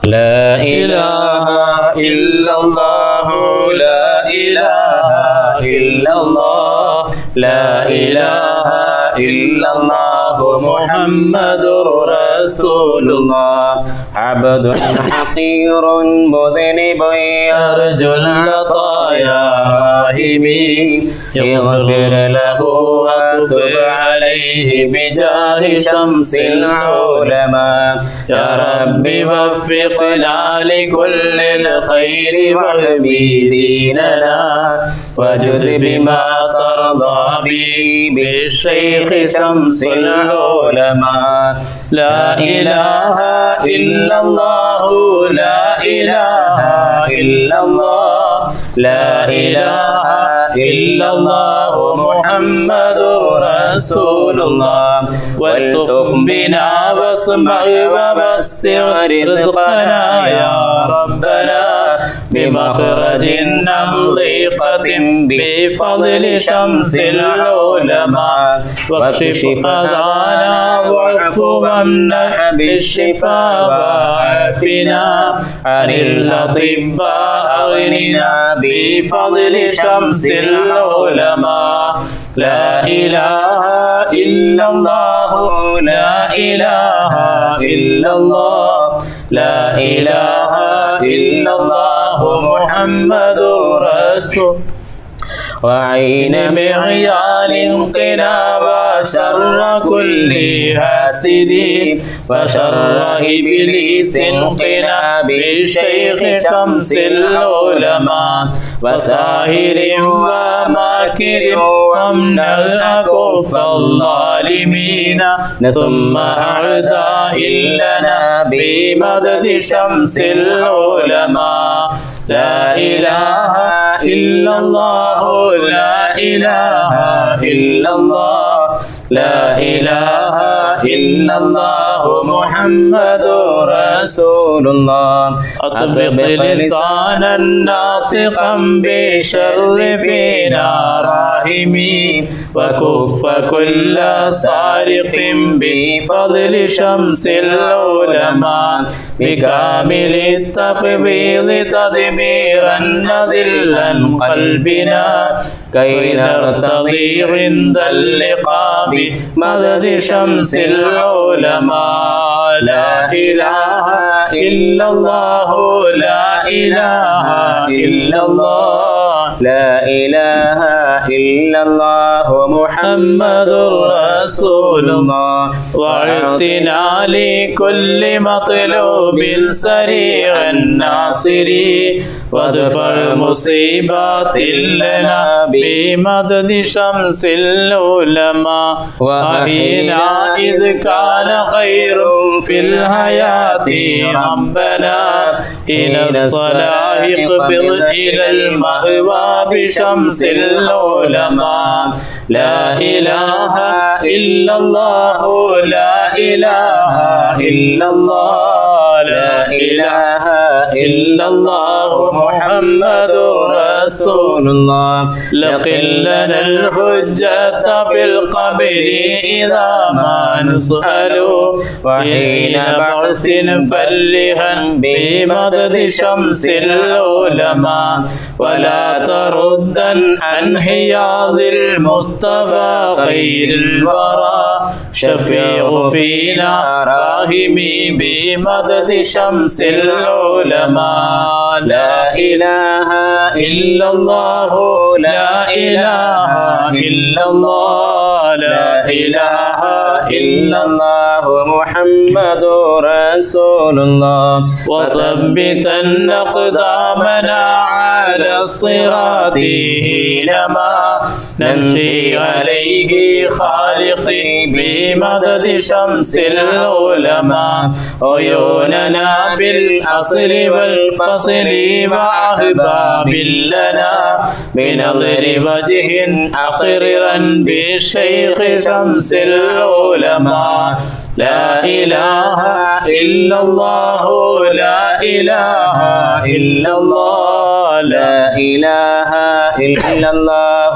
لا إله إلا الله لا إله إلا الله لا إله إلا الله محمد رسول الله عبد حقير مذنب يرجو العطايا راهبي اغفر له وتب عليه بجاه شمس العلماء يا ربي وفقنا لكل الخير واهدي ديننا وجد بما ترضى به بالشيخ شمس العلماء لا إله إلا الله لا إله إلا الله لا إله إلا الله محمد رسول الله والتف بنا واسمع وبصر رزقنا يا ربنا بمخرج نضيقة بفضل شمس العلماء واكشف أذانا واعف وامنح بالشفاء وعافنا عن الأطباء أغننا بفضل شمس العلماء لا إله إلا الله لا إله إلا الله لا إله إلا الله محمد رسول وعين معيال قنا وشر كل حاسد وشر إبليس قنا بالشيخ شمس العلماء وساهر وماكر وامنع أكف الظالمين ثم أعداء لنا بمدد شمس العلماء لا إله إلا الله لا إله إلا الله لا إله إلا الله محمد رسول الله أطبق لسانا ناطقا بشر فينا راهمي وكف كل سارق بفضل شمس العلماء بكامل التفويض تدبيرا نذلا قلبنا كي نرتضي عند اللقاء بمدد شمس العلماء لا إله إلا الله لا إله إلا الله لا إله إلا الله محمد رسول الله واعطنا لكل مطلوب سريع ناصري وادفع مصيبات لنا بمدد شمس العلماء وأحينا إذ كان خير في الحياة ربنا إلى الصلاح اقبض إلى المأوى بشمس العلماء لا إله إلا الله لا إله إلا الله لا إله إلا الله محمد رسول الله لقل لنا الحجة في القبر إذا ما نسأل وحين بعث فلها بمدد شمس العلماء ولا تردا عن حياض المصطفى خير الورى شفيع فينا راهمي بمدد شمس العلماء لا إله إلا الله لا إله إلا الله لا إله إلا الله محمد رسول الله وثبتن أقدامنا على الصراط حينما نمشي عليه خالقي بمدد شمس العلماء عيوننا بالأصل والفصل وأحباب لنا بنظر وجه أقررا بالشيخ شمس العلماء لا إله إلا الله لا إله إلا الله لا إله إلا الله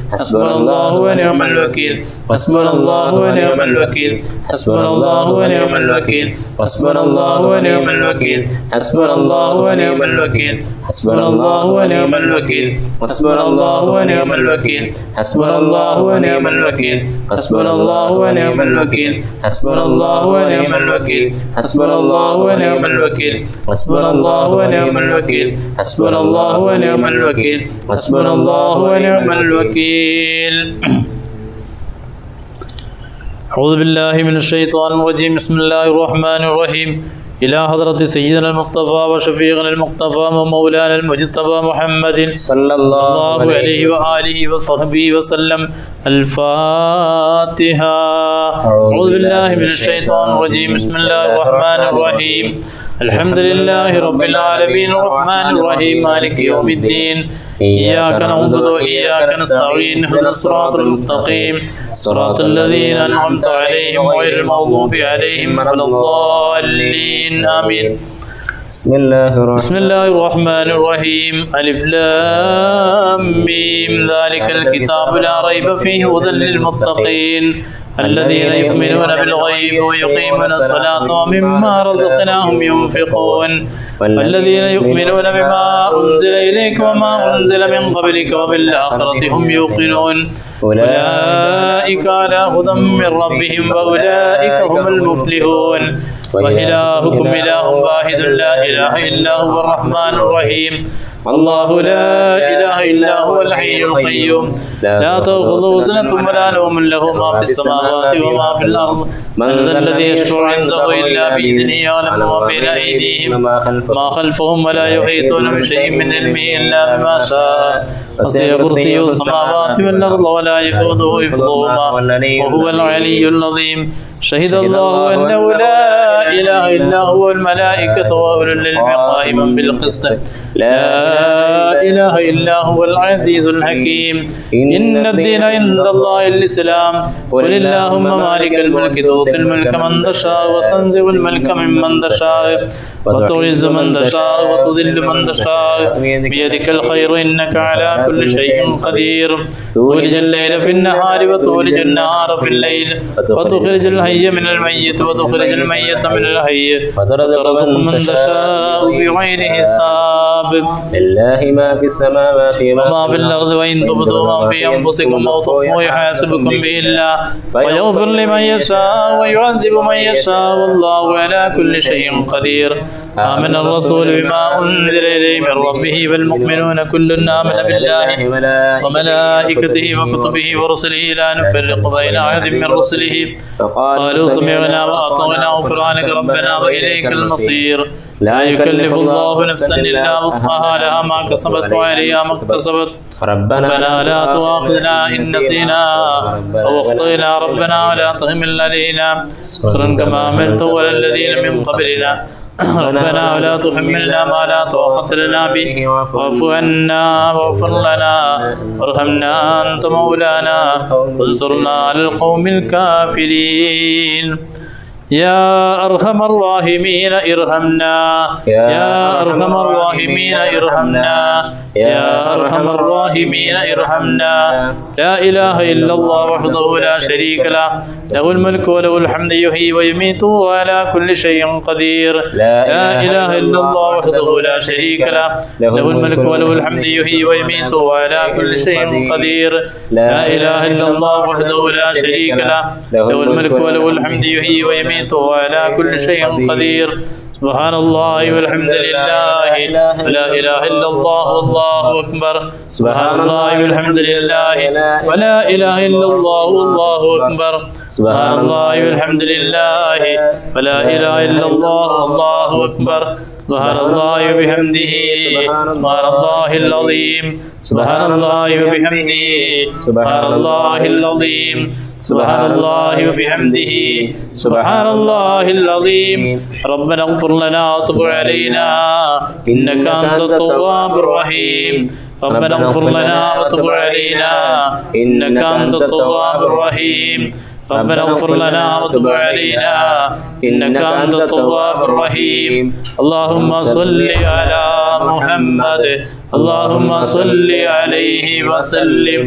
حسبنا الله ونعم الوكيل حسبنا الله ونعم الوكيل حسبنا الله ونعم الوكيل حسبنا الله ونعم الوكيل حسبنا الله ونعم الوكيل حسبنا الله ونعم الوكيل حسبنا الله ونعم الوكيل حسبنا الله ونعم الوكيل حسبنا الله ونعم الوكيل حسبنا الله ونعم الوكيل حسبنا الله ونعم الوكيل حسبنا الله ونعم الوكيل حسبنا الله ونعم الوكيل حسبنا الله ونعم الوكيل. أعوذ بالله من الشيطان الرجيم. بسم الله الرحمن الرحيم. إلى حضرة سيدنا المصطفى وشفيعنا المقتفى ومولانا المجتبى محمد صلى الله عليه وآله وصحبه وسلم. الفاتحة. أعوذ بالله من الشيطان الرجيم. بسم الله الرحمن الرحيم. الحمد لله رب العالمين الرحمن الرحيم مالك يوم الدين. إياك نعبد وإياك نستعين. اهدنا الصراط المستقيم صراط الذين أنعمت عليهم غير المغضوب عليهم ولا الضالين. آمين. بسم الله الرحمن الرحيم. ألف لام ميم. ذلك الكتاب لا ريب فيه هدى للمتقين الذين يؤمنون بالغيب ويقيمون الصلاة ومما رزقناهم ينفقون والذين يؤمنون بما أنزل إليك وما أنزل من قبلك وبالآخرة هم يوقنون أولئك على هدى من ربهم وأولئك هم المفلحون. وإلهكم إله واحد لا إله إلا هو الرحمن الرحيم. الله لا إله إلا هو الحي القيوم لا تأخذه سنة ولا نوم له ما في السماوات وما في الأرض من ذا الذي يشفع عنده إلا بإذنه يعلم ما بين أيديهم ما خلفهم ولا يحيطون بشيء من علمه إلا بما شاء وسع كرسيه السماوات والأرض ولا يؤوده حفظهما وهو العلي العظيم. شهد الله أنه لا إله إلا هو الملائكة وأولو العلم قائما بالقسط لا إله إلا هو العزيز الحكيم. إن الدين عند الله الإسلام. قل اللهم مالك الملك تؤتي الملك من تشاء وتنزع الملك ممن تشاء وتعز من تشاء وتذل من تشاء بيدك الخير إنك على كل شيء قدير. تولج الليل في النهار وتولج النهار في الليل وتخرج الحي من الميت وتخرج الميت من الحي وترزق من تشاء بغير حساب. لله ما في السماوات وما في الأرض وإن تبدوا ما في أنفسكم أو تخفوه يحاسبكم به الله ويغفر لمن يشاء ويعذب من يشاء والله على كل شيء قدير. آمن الرسول بما أنزل إليه من ربه والمؤمنون كل آمن بالله وملائكته وكتبه ورسله لا نفرق بين أحد من رسله قالوا سمعنا وأطعنا غفرانك ربنا وإليك المصير. لا يكلف الله نفسا إلا وسعها لها ما كسبت وعليها ما اكتسبت ربنا لا تؤاخذنا إن نسينا أو أخطأنا ربنا ولا تحمل علينا إصرا كما حملته على الذين من قبلنا ربنا ولا تحملنا ما لا طاقة لنا به واعف عنا واغفر لنا وارحمنا أنت مولانا وانصرنا على القوم الكافرين. يا أرحم الراحمين ارحمنا يا أرحم الراحمين ارحمنا يا أرحم الراحمين ارحمنا. لا إله إلا الله وحده لا شريك له له الملك وله الحمد يحيي ويميت وعلى كل شيء قدير. لا إله إلا الله وحده لا شريك له له الملك وله الحمد يحيي ويميت وعلى كل شيء قدير. لا إله إلا الله وحده لا شريك له له الملك وله الحمد يحيي ويميت وعلى كل شيء قدير. سبحان الله والحمد لله ولا إله إلا الله والله أكبر. سبحان الله والحمد لله ولا إله إلا الله والله أكبر. سبحان الله والحمد لله ولا إله إلا الله والله أكبر. سبحان الله وبحمده سبحان الله العظيم. سبحان الله وبحمده سبحان الله العظيم. سبحان الله وبحمده سبحان الله العظيم. ربنا اغفر لنا وتب علينا إنك أنت التواب الرحيم. ربنا اغفر لنا وتب علينا إنك أنت التواب الرحيم. ربنا اغفر لنا وتب علينا إنك أنت التواب الرحيم. اللهم صل على محمد اللهم صل عليه وسلم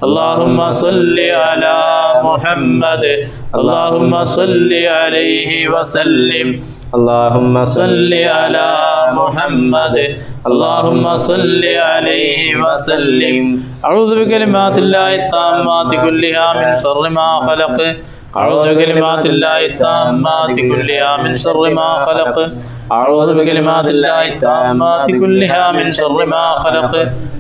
اللهم صل على محمد اللهم صل عليه وسلم اللهم صل على محمد اللهم صل عليه وسلم أعوذ بكلمات الله التامات كلها من شر ما خلق أعوذ بكلمات الله التامات كلها من شر ما خلق أعوذ بكلمات الله التامات كلها من شر ما خلق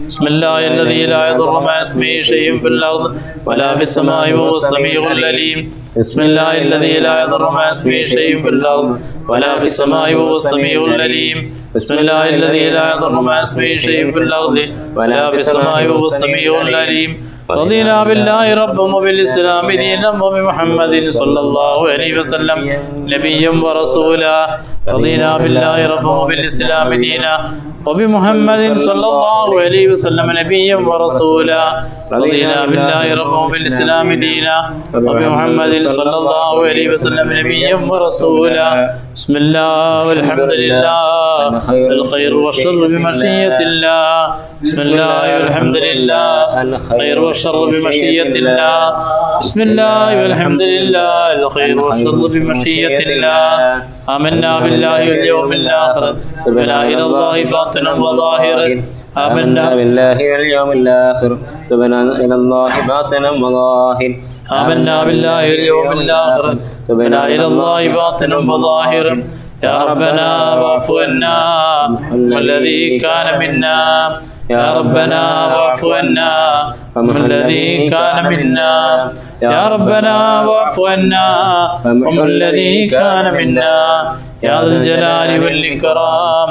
بسم الله الذي لا يضر مع اسمه شيء في الأرض ولا في السماء وهو السميع العليم بسم الله الذي لا يضر مع اسمه شيء في الأرض ولا في السماء وهو السميع العليم بسم الله الذي لا يضر مع اسمه شيء في الأرض ولا في السماء وهو السميع العليم رضينا بالله ربا وبالإسلام دينا وبمحمد صلى الله عليه وسلم نبيا ورسولا رضينا بالله ربا وبالإسلام دينا وبمحمد صلى الله عليه وسلم نبيا ورسولا رضينا بالله ربا وبالإسلام دينا وبمحمد صلى الله عليه وسلم نبيا ورسولا بسم الله والحمد لله الخير والشر بمشيئة الله بسم الله والحمد لله الخير والشر بمشيئة الله بسم الله والحمد لله الخير والشر بمشيئة الله آمنا بالله واليوم الآخر تبنا إلى الله باطنا وظاهرا آمنا بالله واليوم الآخر تبنا إلى الله باطنا وظاهرا آمنا بالله واليوم الآخر تبنا إلى الله باطنا وظاهرا يا ربنا واعف عنا والذي كان منا يا ربنا واعف عنا ومن الذي كان منا يا ربنا واعف عنا ومن الذي كان منا يا ذا الجلال والإكرام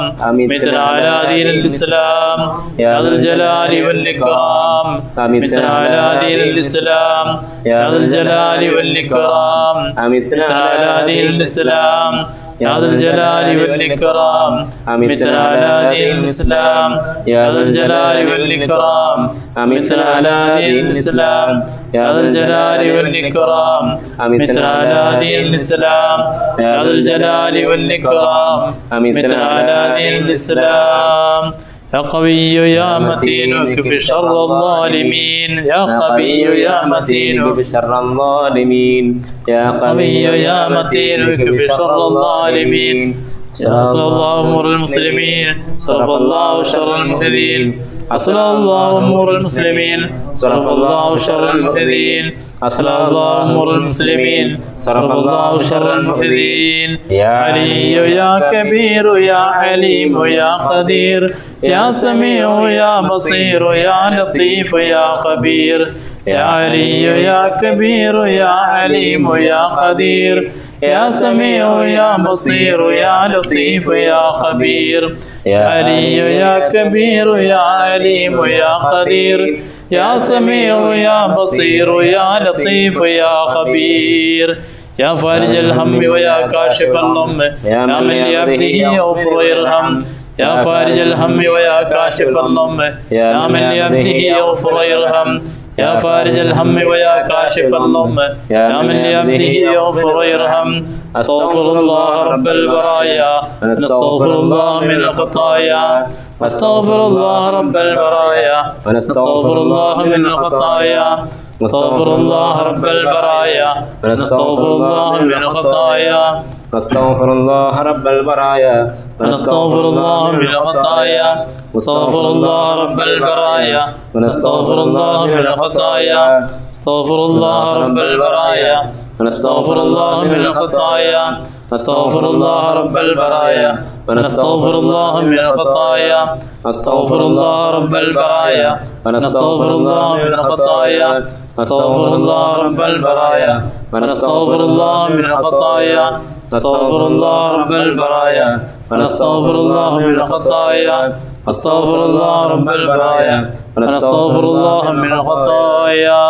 مثل على دين الإسلام يا ذا الجلال والإكرام مثل على دين الإسلام يا ذا الجلال والإكرام مثل على دين الإسلام يا ذا الجلال والإكرام مثل على دين الإسلام يا ذا الجلال والإكرام مثل على دين الإسلام يا ذا الجلال والإكرام مثل على دين الإسلام يا ذا الجلال والإكرام مثل على دين الإسلام يا قوي يا متين اكف شر الظالمين يا قوي يا متين اكف شر الظالمين يا قوي يا متين اكف شر الظالمين صرف الله أمور المسلمين صرف الله شر المؤذين أصلح الله أمور المسلمين صرف الله شر المؤذين أصلح الله أمور المسلمين صرف الله شر المؤذين يا علي يا كبير يا عليم يا قدير يا سميع يا بصير يا لطيف يا خبير يا علي يا كبير يا عليم يا قدير يا سميع يا بصير يا لطيف يا خبير يا علي يا كبير يا عليم يا قدير يا سميع يا بصير يا لطيف يا خبير يا فارج الهم ويا كاشف الغم يا من لعبده يغفر ويرحم يا فارج الهم ويا كاشف الغم يا من لعبده يغفر ويرحم يا فارج الهم ويا كاشف الغم يا من لعبده يغفر ويرحم أستغفر الله رب البرايا ونستغفر الله من الخطايا أستغفر الله رب البرايا ونستغفر الله من الخطايا أستغفر الله رب البرايا ونستغفر الله من الخطايا نستغفر الله رب البرايا ونستغفر الله من الخطايا واستغفر الله رب البرايا ونستغفر الله من الخطايا استغفر الله رب البرايا ونستغفر الله من الخطايا استغفر الله رب البرايا ونستغفر الله من الخطايا استغفر الله رب البرايا ونستغفر الله من الخطايا استغفر الله رب البرايا ونستغفر الله من الخطايا استغفر الله رب البرايا ونستغفر الله من الخطايا استغفر الله رب البرايا ونستغفر الله من الخطايا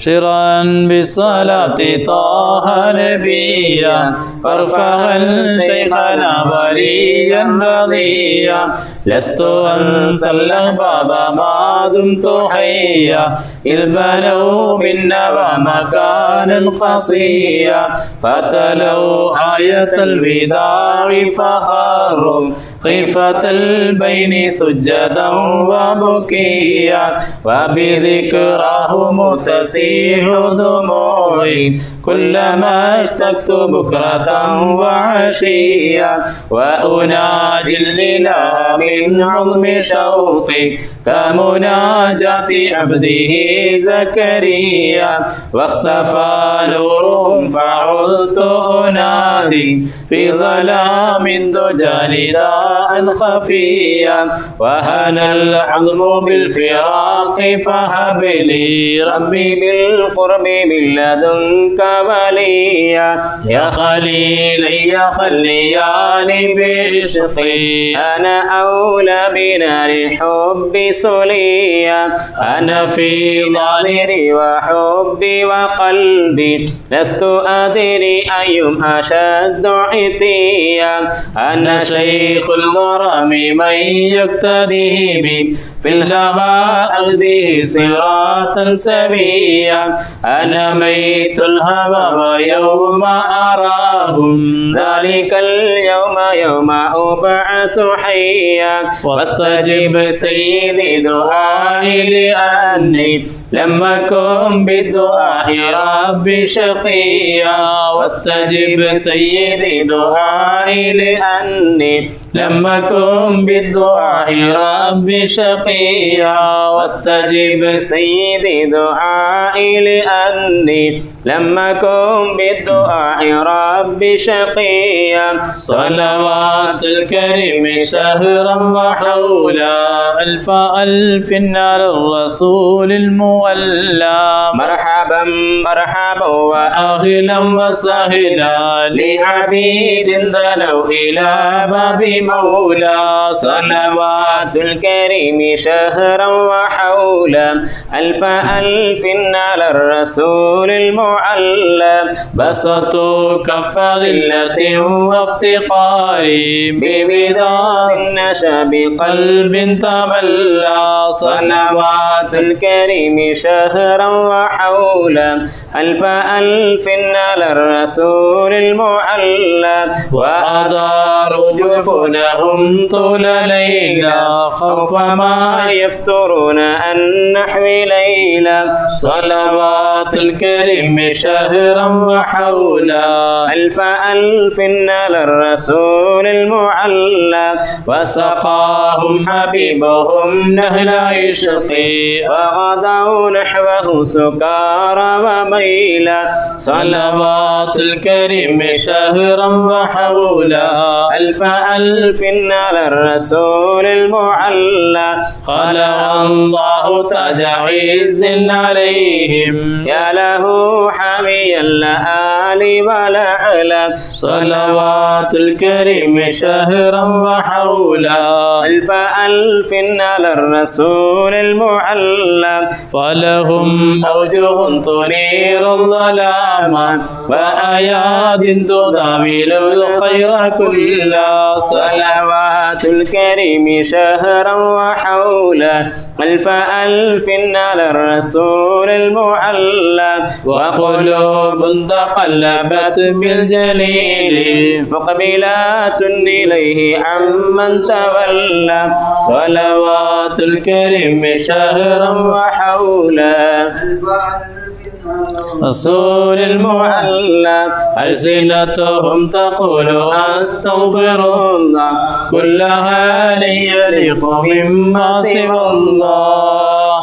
شرا بصلاة طه نبيا وارفعا شيخنا وليا رضيا لست أنسى الأحباب ما دمت حيا إذ بنوا منا ومكانا قصيا فتلوا آية الوداع فخروا خيفة البين سجدا وبكيا وبذكراهم تسيح دموعي كلما اشتقت بكرة وعشيا وأناجي الإله من عظم شوقي كمناجاة عبده زكريا واختفى نورهم فعدت أنادي في ظلام الدجى نداء خفيا وهنى العظم بالفراق فهب لي ربي بالقرب من لدنك وليا يا خليلي يا خلياني بعشقي أنا أولى بنار حبي سليا أنا في ظاهري وحبي وقلبي لست أدري أيهم أشد عتيا أنا شيخ الغرام من يقتديه بي في الهوى أهديه صراطا سويا أنا ميت الهوى ويوم أراهم ذلك اليوم يوم أبعث حيا واستجب سيدي دعائي لأني لم أكن بالدعاء ربي شقيا واستجب سيدي دعائي لأني لم أكن بالدعاء ربي شقيا واستجب سيدي دعائي لأني لم أكن بالدعاء ربي شقيا صلوات الكريم شهرا وحولا ألف ألف على الرسول المولى مرحبا مرحبا وأهلا وسهلا لعبيد ذنوا إلى باب مولى صلوات الكريم شهرا وحولا ألف ألف على الرسول المعلى بسط كف ذلة وافتقار ببداد نشا بقلب تملى صلوات الكريم شهرا وحولا ألف ألف على الرسول المعلى وأداروا جفونهم طول ليلا خوف ما يفترون عن نحو ليلى صلوات الكريم شهرا وحولا ألف ألف على الرسول المعلى وسقاهم حبيبهم نهل عشقي وغدوا نحوه سكارى وميلا صلوات الكريم شهرا وحولا ألف ألف على الرسول المعلى خلق الله تاج عز عليهم يا له حمي الآل والأعلى صلوات الكريم شهرا وحولا ألف ألف على الرسول المعلى فلهم أوجه تنير الظلام وآيات تداول الخير كلا صلوات الكريم شهرا وحولا ألف ألف على الرسول المعلى وقلوب تقلبت بالجليل مقبلات إليه عمن تولى صلوات الكريم شهرا وحولا رسول المعلى ألسنتهم تقول أستغفر الله كلها لي يليق مما سوى الله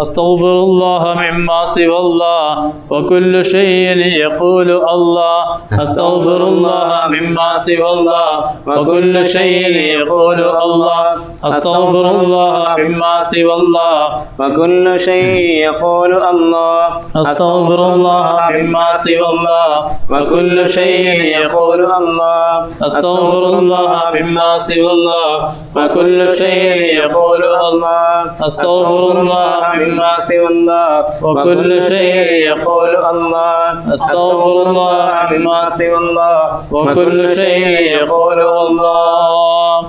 أستغفر الله مما سوى الله وكل شيء يقول الله أستغفر الله مما سوى الله وكل شيء يقول الله أستغفر الله مما سوى الله وكل شيء يقول الله أستغفر الله مما سوى الله وكل شيء يقول الله أستغفر الله مما سوى الله وكل شيء يقول الله أستغفر الله مما سوى الله وكل شيء يقول الله أستغفر الله مما سوى الله وكل شيء يقول الله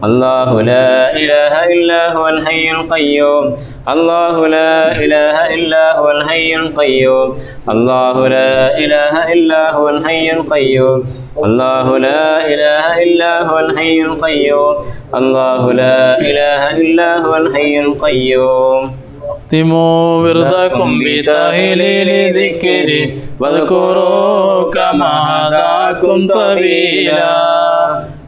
الله لا إله إلا هو الحي القيوم الله لا إله إلا هو الحي القيوم الله لا إله إلا هو الحي القيوم الله لا إله إلا هو الحي القيوم الله لا إله إلا هو الحي القيوم اختموا وردكم بتهليل ذكري واذكروا كما هداكم طويلا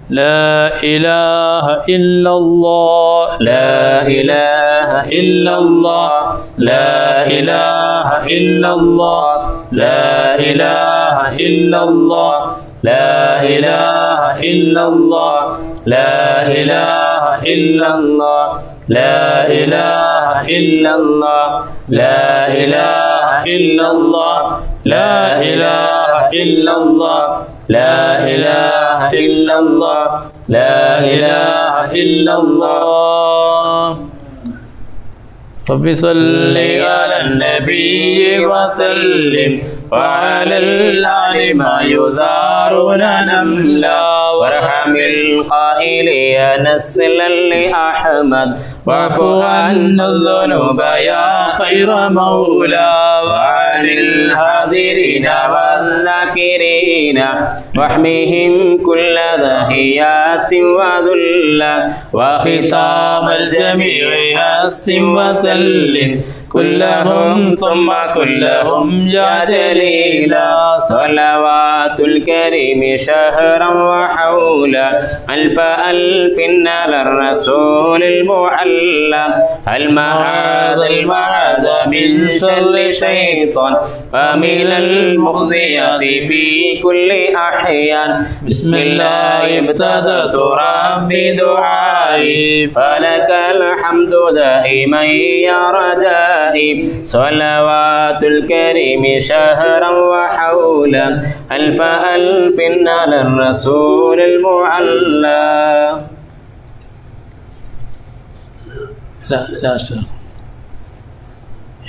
لا إله إلا الله لا إله إلا الله لا إله إلا الله لا إله إلا الله لا إله إلا الله لا إله إلا الله لا إله إلا الله لا إله إلا الله لا إله إلا الله لا إله إلا الله لا إله إلا الله رب صل على النبي وسلم وعلى الآل ما يزارون نملا وارحم القائلين نسلا لأحمد واعف عنا الذنوب يا خير مولى وعن الحاضرين والذاكرين واحمهم كل ذهيات وذلا وختام الجميع ياسم وسلم كلهم ثم كلهم يا جليلا صلوات الكريم شهرا وحولا ألف ألف على الرسول المعلى المعاذ المعاذ من شر شيطان ومن المخزيات في كل أحيان بسم الله ابتدأت ربي دعائي فلك الحمد دائما يا رجائي صلوات الكريم شهرا وحولا ألف ألف على الرسول المعلى لا أشتغل.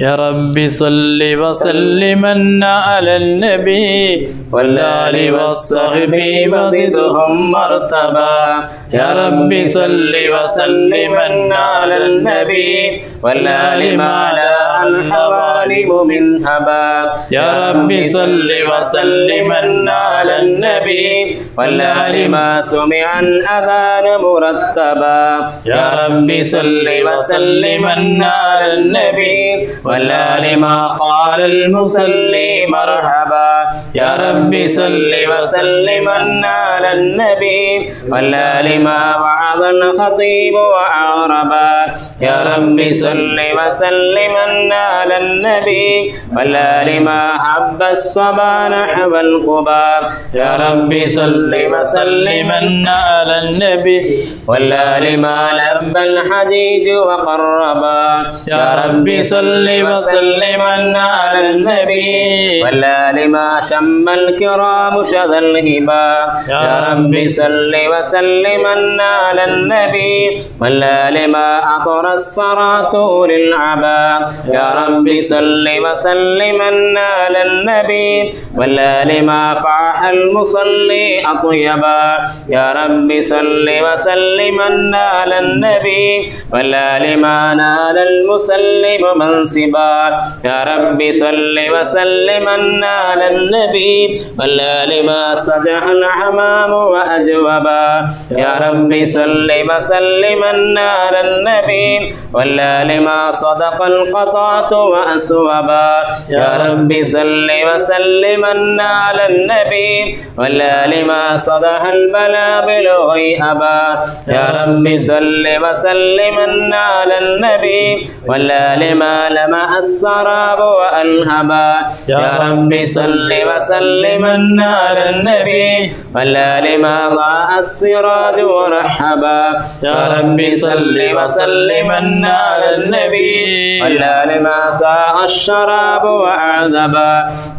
يا ربي صل وسلم على النبي والآل والصحب وزدهم مرتبا يا ربي صل وسلم على النبي والآل ما لا الحوالم من هبا يا ربي صل وسلم على النبي والآل ما سمع الأذان مرتبا يا ربي صل وسلم على النبي والآل ما قال المصلي مرحبا يا ربي صل وسلم على النبي والآل ما وعظ الخطيب وأعربا يا ربي صل وسلم على النبي والآل ما حب الصبا نحو القبا يا ربي صل وسلم على النبي والآل ما لبى الحجيج وقربا يا ربي صل وسلم على النبي والآل ما شم الكرام شذا الهبا يا ربي صل وسلم على النبي والآل ما أطر الصراط للعبا يا ربي صل وسلم على النبي والآل ما فاح المصلي أطيبا يا ربي صل وسلم على النبي والآل ما نال المسلم منصبا يا ربي صل وسلم على النبي والآل ما صدح الحمام وأجوبا يا ربي صل وسلم على النبي والآل ما صدق القطاة وأسوبا يا ربي صل وسلم على النبي والآل ما صدح البلابل غيئبا يا ربي صل وسلم على النبي والآل ما لمع السراب وألهبا يا ربي صل وسلم على النبي والآل ما ضاء السراج ورحبا يا ربي صل وسلم على النبي والآل ما ساء الشراب وأعذبا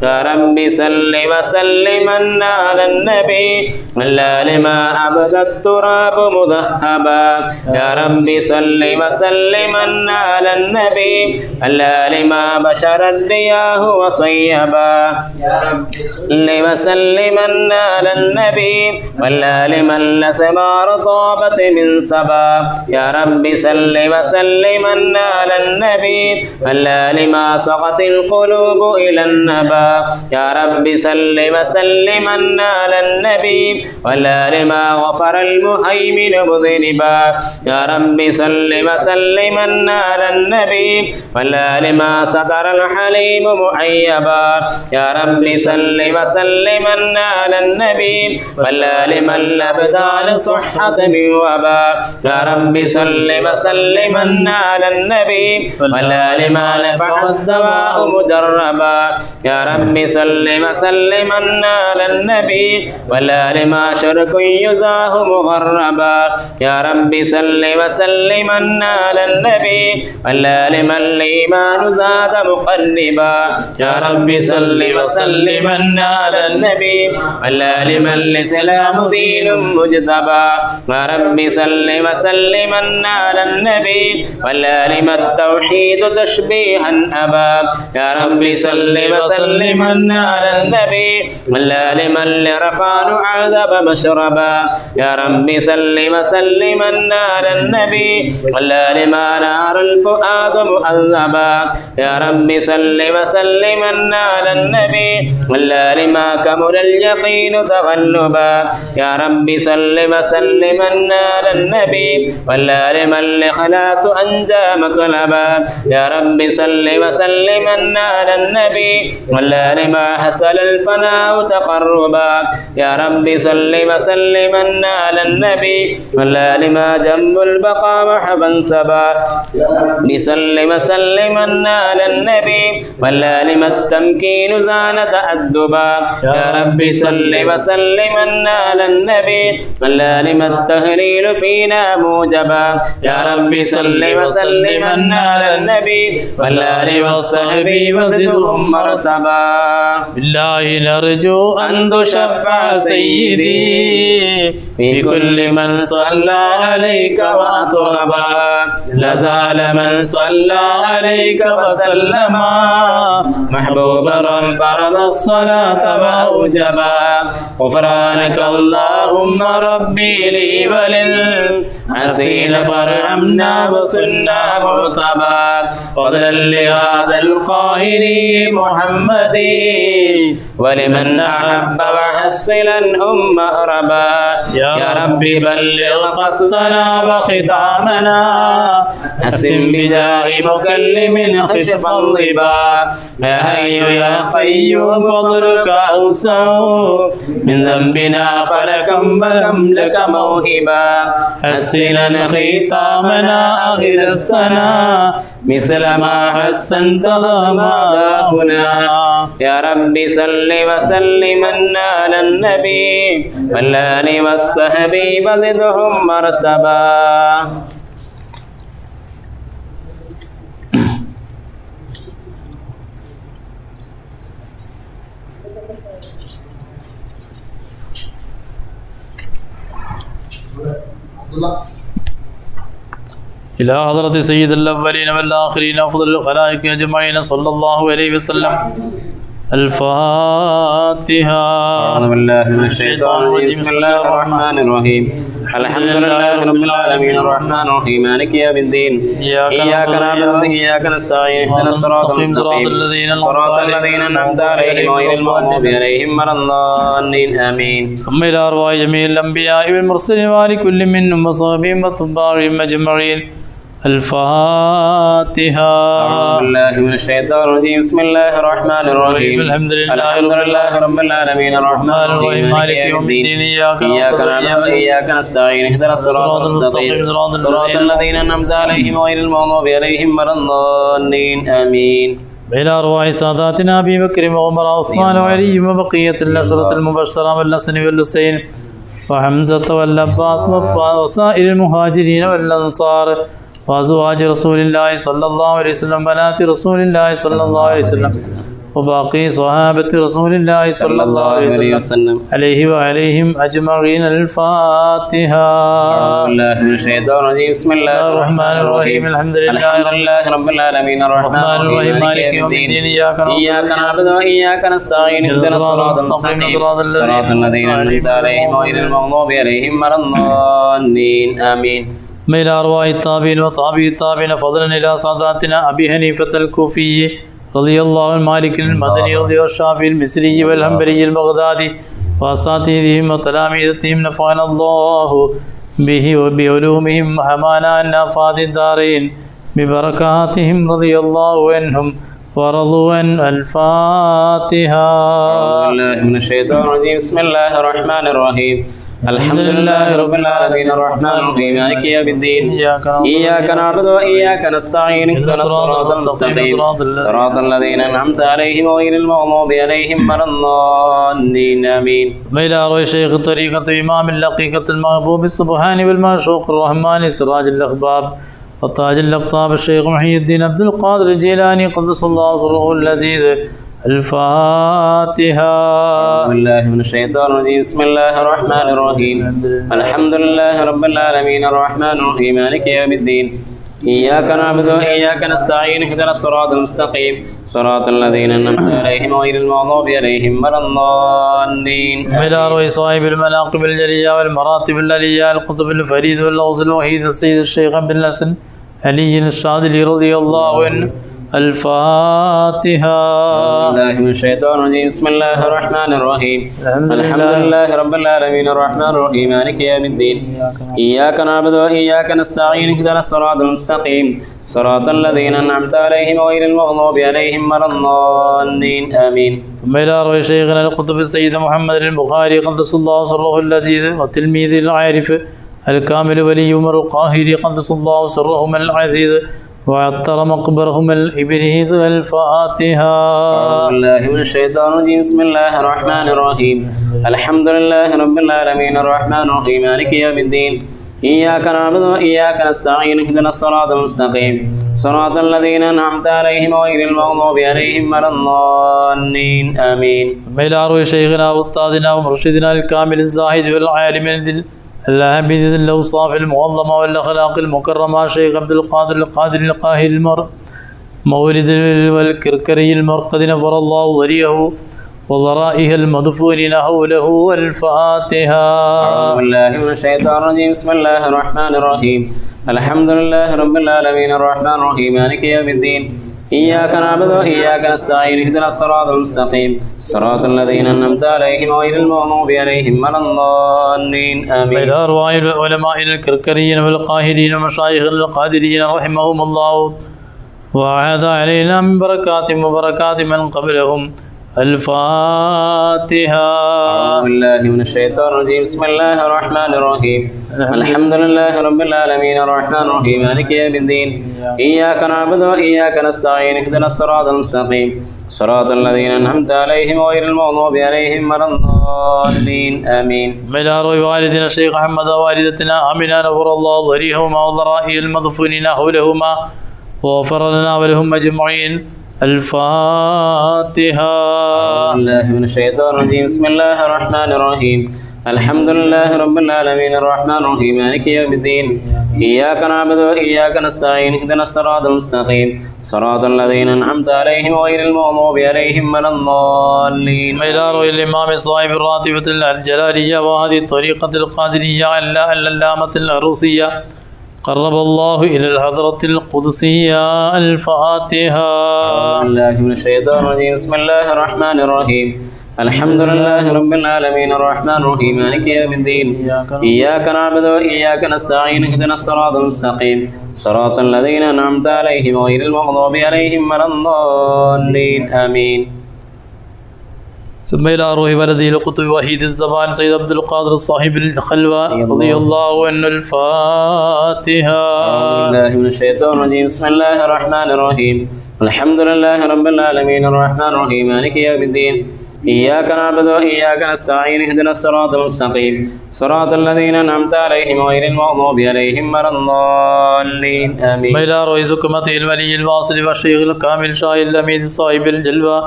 يا ربي صل وسلم على النبي والآل ما أبدى التراب مذهبا يا ربي صل وسلم على النبي والآل ما بشر الرياح وصيبا يا صل وسلما على النبي والآل من لثمار طابت من صبا يا رب صل وسلما على النبي والآل ما سقط القلوب إلى النبا يا رب صل وسلما على النبي والآل ما غفر المهيمن مذنبا يا رب صل وسلما على النبي والآل ما ستر الحليم معيبا يا رب صل وسلما على النبي والآل من الأبدال صحة من وبا يا رب صل وسلما على النبي والآل ما نفع الدواء مجربا يا رب صل وسلما على النبي والآل ما شرك يزاه مغربا يا رب صل وسلما على النبي والآل من الإيمان زاد مقربا يا رب صل وسلما على النبي والآل من الإسلام دين مجتبى يا رب صل وسلما على النبي والآل ما التوحيد تشبيها أبا يا رب صل وسلما على النبي والآل من لرفان عذب مشربا يا رب صل وسلما على النبي والآل ما نار الفؤاد مؤذبا يا رب صل وسلما على النبي والآل ما كمل اليقين تغلبا يا رب صل وسلما على النبي والآل من الإخلاص أنجى مطلبا يا رب صل وسلما على النبي والآل ما حصل الفناء تقربا يا رب صل وسلما على النبي والآل ما جنب البقاء محبا سبا يا رب صل وسلما على النبي والآل ما التمكين زان تأدبا يا رب صل وسلما على النبي والآل ما التهليل فينا موجبا يا رب صل وسلما على النبي والآل والصحب وزدهم مرتبا بالله نرجو أن تشفع سيدي في كل من صلى عليك وأطربا لزال من صلى عليك وسلم محبوبا فرض الصلاة وأوجبا غفرانك اللهم ربي لي وللعسين فارحمنا وصلنا مرتبا فضلا لهذا القاهر محمد ولمن أحب وحصلا مأربا يا رب بلغ قصدنا وختامنا حسن بجاه مكلم خشف الضبا يا حي يا قيوم فضلك أوسع من ذنبنا فلكم بلم لك موهبا حسنا ختامنا آخر الثناء مثل ما حسنت هنا يا رب صل وسلما على النبي والآل والصحب وزدهم مرتبا إلى حضرة سيد الأولين والآخرين أفضل الخلائق أجمعين صلى الله عليه وسلم. الفاتحة. أعوذ بالله من الشيطان الرجيم. بسم الله الرحمن الرحيم. الحمد لله رب العالمين الرحمن الرحيم مالك يوم الدين إياك نعبد وإياك نستعين اهدنا الصراط المستقيم صراط الذين أنعمت عليهم غير المغضوب عليهم ولا الضالين آمين. ثم إلى أرواح جميع الأنبياء والمرسلين ولكل منهم وصحبهم واتباعهم أجمعين. الفاتحة. أعوذ بالله من الشيطان الرجيم. بسم الله الرحمن الرحيم. الحمد لله رب العالمين الرحمن الرحيم مالك يوم الدين إياك نعبد وإياك نستعين اهدنا الصراط المستقيم صراط الذين أنعمت عليهم غير المغضوب عليهم ولا الضالين آمين. إلى أرواح ساداتنا أبي بكر وعمر وعثمان وعلي وبقية العشرة المبشرة والحسن والحسين وحمزة والعباس وسائر المهاجرين والأنصار وأزواج رسول الله صلى الله عليه وسلم بنات رسول الله صلى الله عليه وسلم وباقي صحابة رسول الله صلى الله عليه وسلم عليه وعليهم أجمعين. الفاتحة. أعوذ بالله من الشيطان الرجيم. بسم الله الرحمن الرحيم. الحمد لله رب العالمين الرحمن الرحيم مالك يوم الدين. إياك نعبد وإياك نستعين اهدنا الصراط المستقيم صراط الذين أنعمت عليهم غير المغضوب عليهم ولا الضالين. آمين. إلى أرواح التابعين وتابعي التابعين فضلا إلى ساداتنا أبي حنيفة الكوفي رضي الله عن مالك المدني رضي الله الشافعي المصري والحنبلي البغدادي وأساتذتهم وتلاميذتهم نفعنا الله به وبعلومهم وحمانا عن آفات الدارين ببركاتهم رضي الله عنهم ورضوا عن. الفاتحة. أعوذ بالله من الشيطان الرجيم. بسم الله الرحمن الرحيم. الحمد لله رب العالمين الرحمن الرحيم مالك يوم الدين. إياك نعبد وإياك نستعين اهدنا الصراط المستقيم صراط الذين أنعمت عليهم غير المغضوب عليهم ولا الضالين. آمين. إلى أرواح شيخ الطريقة إمام اللقيقة المحبوب السبحاني والمعشوق الرحمن سراج الأخباب وتاج الأقطاب الشيخ محي الدين عبد القادر الجيلاني قدس الله سره اللذيذ. الفاتحة. أعوذ بالله من الشيطان الرجيم. بسم الله الرحمن الرحيم. الحمد لله رب العالمين الرحمن الرحيم مالك يوم الدين. إياك نعبد وإياك نستعين اهدنا الصراط المستقيم صراط الذين أنعمت عليهم غير المغضوب عليهم ولا الضالين. إلى أرواح صاحب المناقب الجلية والمراتب العليا القطب الفريد واللوز الوحيد السيد الشيخ عبد الحسن علي الشاذلي رضي الله عنه. الفاتحة. أعوذ بالله من الشيطان الرجيم. بسم الله الرحمن الرحيم. الحمد لله رب العالمين الرحمن الرحيم مالك يوم الدين. إياك نعبد وإياك نستعين اهدنا الصراط المستقيم صراط الذين أنعمت عليهم غير المغضوب عليهم ولا الضالين. آمين. ثم إلى أرواح شيخنا القطب السيد محمد البخاري قدس الله سره اللذيذ وتلميذ العارف الكامل ولي عمر القاهري قدس الله سرهم العزيز وعطر مقبرهم الإبريز. الفاتحة. أعوذ بالله من الشيطان الرجيم. بسم الله الرحمن الرحيم. الحمد لله رب العالمين الرحمن الرحيم مالك يوم الدين. إياك نعبد وإياك نستعين اهدنا الصراط المستقيم صراط الذين أنعمت عليهم غير المغضوب عليهم ولا الضالين. آمين. إلى أرواح شيخنا وأستاذنا ومرشدنا الكامل الزاهد والعالم العابد الأوصاف المعظمة والأخلاق المكرمة شيخ عبد القادر القادر القاهر مولد والكركري المرقد نفر الله ضريه وضرائه المدفونين حوله. الفاتحة. أعوذ بالله من الشيطان الرجيم. بسم الله الرحمن الرحيم. الحمد لله رب العالمين الرحمن الرحيم مالك يوم الدين. إياك نعبد وإياك نستعين اهدنا الصراط المستقيم صراط الذين أنعمت عليهم غير المغضوب عليهم ولا الضالين. آمين. إلى أرواح العلماء الكركريين والقاهرين ومشايخ القادرين رحمهم الله وأعاد علينا من بركاتهم وبركات من قبلهم. الفاتحة. أعوذ بالله من الشيطان الرجيم. بسم الله الرحمن الرحيم. الحمد لله رب العالمين الرحمن الرحيم مالك يوم الدين. إياك نعبد وإياك نستعين اهدنا الصراط المستقيم صراط الذين أنعمت عليهم غير المغضوب عليهم ولا الضالين. آمين. إلى أرواح والدنا الشيخ أحمد ووالدتنا آمنا نفر الله ضريهما وضرائه المدفونين حولهما وغفر لنا ولهم أجمعين. الفاتحة. أعوذ بالله من الشيطان الرجيم. بسم الله الرحمن الرحيم. الحمد لله رب العالمين الرحمن الرحيم مالك يوم الدين. إياك نعبد وإياك نستعين اهدنا الصراط المستقيم صراط الذين أنعمت عليهم غير المغضوب عليهم ولا الضالين. إلى روي الإمام صاحب الراتبة الجلالية وهذه الطريقة القادرية العلامة العروسية قرب الله إلى الحضرة القدسية. الفاتحة. أعوذ بالله من الشيطان الرجيم. بسم الله الرحمن الرحيم. الحمد لله رب العالمين الرحمن الرحيم مالك يوم الدين. إياك نعبد وإياك نستعين اهدنا الصراط المستقيم صراط الذين أنعمت عليهم غير المغضوب عليهم ولا الضالين. آمين. ثم إلى روح ولده القطب وحيد الزمان سيد عبد القادر صاحب الخلوة رضي الله عنه. الفاتحة. أعوذ بالله من الشيطان الرجيم. بسم الله الرحمن الرحيم. الحمد لله رب العالمين الرحمن الرحيم مالك يوم الدين. إياك نعبد وإياك نستعين اهدنا الصراط المستقيم صراط الذين أنعمت عليهم غير المغضوب عليهم ولا الضالين. آمين. إلى روح زكمته الولي الواصل والشيخ الكامل شاهد الأمين صاحب الجلوة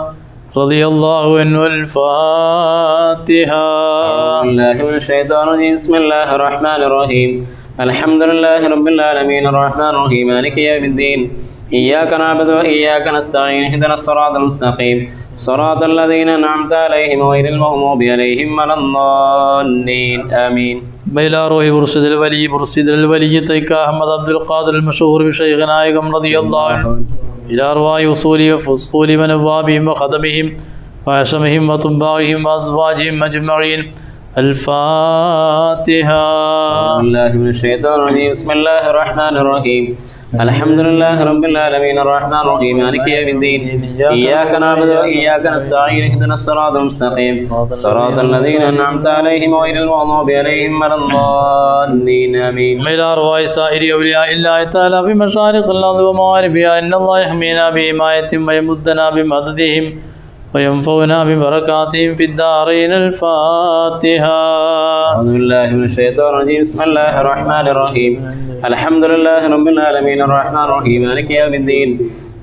رضي الله عنه. الفاتحة. الله من الشيطان الرجيم. بسم الله الرحمن الرحيم. الحمد لله رب العالمين الرحمن الرحيم مالك يوم الدين. إياك نعبد وإياك نستعين اهدنا الصراط المستقيم صراط الذين أنعمت عليهم غير المغضوب عليهم ولا الضالين آمين. إلى روح مرشد الولي طيق أحمد عبد القادر المشهور بشيخنا رضي الله عنه، إلى أرواح أصول وفصول من أبوابهم وخدمهم وعشمهم وطباعهم وأزواجهم أجمعين. الفاتحة. أعوذ بالله من الشيطان الرجيم. بسم الله الرحمن الرحيم. الحمد لله رب العالمين الرحمن الرحيم مالك يوم الدين. إياك نعبد وإياك نستعين اهدنا الصراط المستقيم صراط الذين أنعمت عليهم غير المغضوب عليهم ولا الضالين آمين. إلى أرواح سائر أولياء الله تعالى في مشارق الأرض ومغاربها، إن الله يحمينا بحمايتهم ويمدنا بمددهم وينفعنا ببركاتهم في الدارين. الفاتحة. أعوذ بالله من الشيطان الرجيم. بسم الله الرحمن الرحيم. الحمد لله رب العالمين الرحمن الرحيم مالك يوم الدين.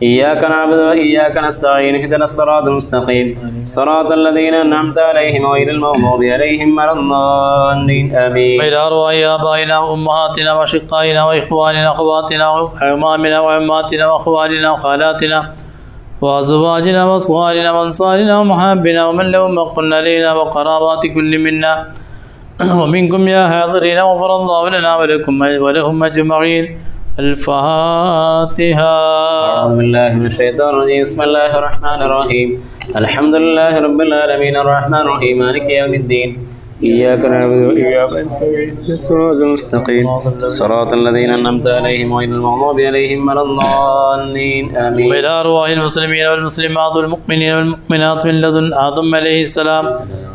إياك نعبد وإياك نستعين اهدنا الصراط المستقيم صراط الذين أنعمت عليهم غير المغضوب عليهم ولا الضالين آمين. إلى أرواح آبائنا وأمهاتنا وأشقائنا وإخواننا وأخواتنا وعمامنا وعماتنا وأخوالنا وخالاتنا وأزواجنا وأصهارنا وأنصارنا ومحابنا ومن لهم حق علينا وقرابات كل منا ومنكم يا حاضرين، غفر الله لنا ولكم ولهم أجمعين. الفاتحة. أعوذ بالله من الشيطان الرجيم. بسم الله الرحمن الرحيم. الحمد لله رب العالمين الرحمن الرحيم مالك يوم الدين. إياك نعبد وإياك نستعين اهدنا الصراط المستقيم صراط الذين أنعمت عليهم غير المغضوب عليهم ولا الضالين آمين. وإلى أرواح المسلمين والمسلمات والمؤمنين والمؤمنات من لدن آدم عليه السلام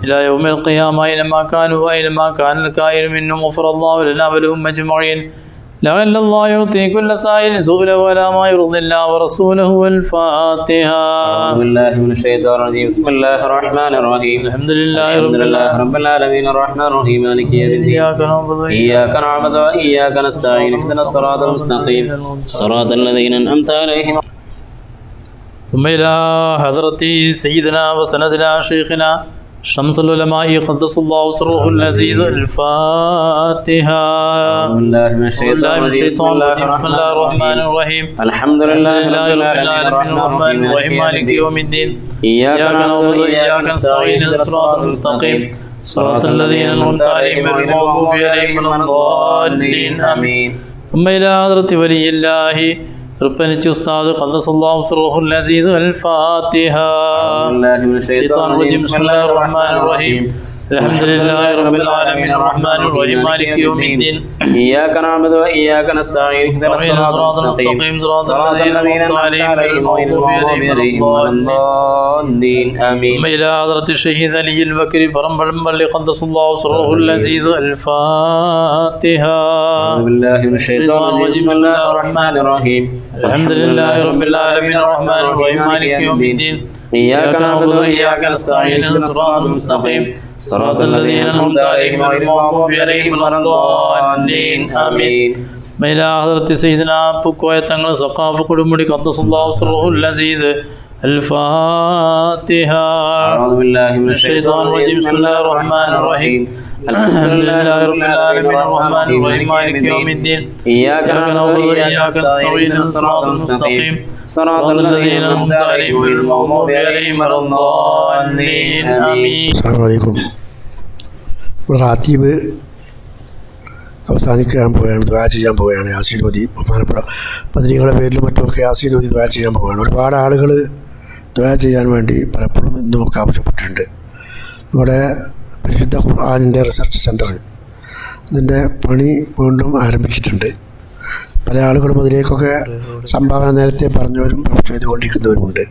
إلى يوم القيامة أينما كانوا وأينما كان الكائن منهم، غفر الله لنا ولهم أجمعين. لعل الله يعطي كل سائل سؤله ولا ما يرضي الله ورسوله. الفاتحة. أعوذ بالله من الشيطان الرجيم. بسم الله الرحمن الرحيم. الحمد لله رب العالمين الرحمن الرحيم مالك يوم الدين. إياك نعبد وإياك نستعين اهدنا الصراط المستقيم صراط الذين أنعمت عليهم. ثم إلى حضرة سيدنا وسندنا شيخنا شمس العلماء قدس الله سره العزيز. الفاتحة. أعوذ بالله من الشيطان الرجيم. بسم الله الرحمن الرحيم. الحمد لله رب العالمين الرحمن الرحيم مالك يوم الدين. إياك نعبد وإياك نستعين اهدنا الصراط المستقيم صراط الذين أنعمت عليهم غير المغضوب عليهم ولا الضالين آمين. ثم إلى حضرة ولي الله ربنا أستاذ قدس الله سره العزيز. الفاتحة. أعوذ بالله من الشيطان الرجيم. بسم الله الرحمن الرحيم. الحمد لله رب العالمين الرحمن الرحيم مالك يوم الدين. إياك نعبد وإياك نستعين اهدنا الصراط المستقيم صراط الذين أنعمت عليهم غير المغضوب عليهم ولا الضالين آمين. ثم إلى حضرة الشهيد علي البكري فرمبل قدس الله سره العزيز. الفاتحة. أعوذ بالله من الشيطان الرجيم. بسم الله الرحمن الرحيم. الحمد لله رب العالمين الرحمن الرحيم مالك يوم الدين. إياك نعبد وإياك نستعين اهدنا الصراط المستقيم صراط الذين أنعمت عليهم غير المغضوب عليهم ولا الضالين آمين. إلى حضرة سيدنا بكوية تنقل سقاف قدمري قدس الله سره العزيز. الفاتحة. أعوذ بالله من الشيطان الرجيم. بسم الله الرحمن الرحيم. الحمد لله رب العالمين الرحمن الرحيم مالك يوم الدين. إياك نعبد وإياك نستعين اهدنا الصراط المستقيم صراط الذين أنعمت عليهم غير المغضوب عليهم ولا الضالين آمين. السلام عليكم. റാത്തീബ് അവസാനിക്കാൻ പോവുകയാണ്, ദുആ ചെയ്യാൻ പോവുകയാണ്. യാസീൻ ഓതി ബഹുമാനപ്പെട്ട പത്രികകളുടെ പേരിലും മറ്റുമൊക്കെ യാസീൻ ഓതി ദുആ ചെയ്യാൻ പോവുകയാണ്. ഒരുപാട് ആളുകൾ ദുആ ചെയ്യാൻ വേണ്ടി പലപ്പോഴും ഇന്നുമൊക്കെ ആവശ്യപ്പെട്ടിട്ടുണ്ട്. നമ്മുടെ പരിശുദ്ധ ഖുർആനിൻ്റെ റിസർച്ച് സെൻറ്റർ അതിൻ്റെ പണി വീണ്ടും ആരംഭിച്ചിട്ടുണ്ട്. പല ആളുകളും അതിലേക്കൊക്കെ സംഭാവന നേരത്തെ പറഞ്ഞവരും ചെയ്തുകൊണ്ടിരിക്കുന്നവരുമുണ്ട്.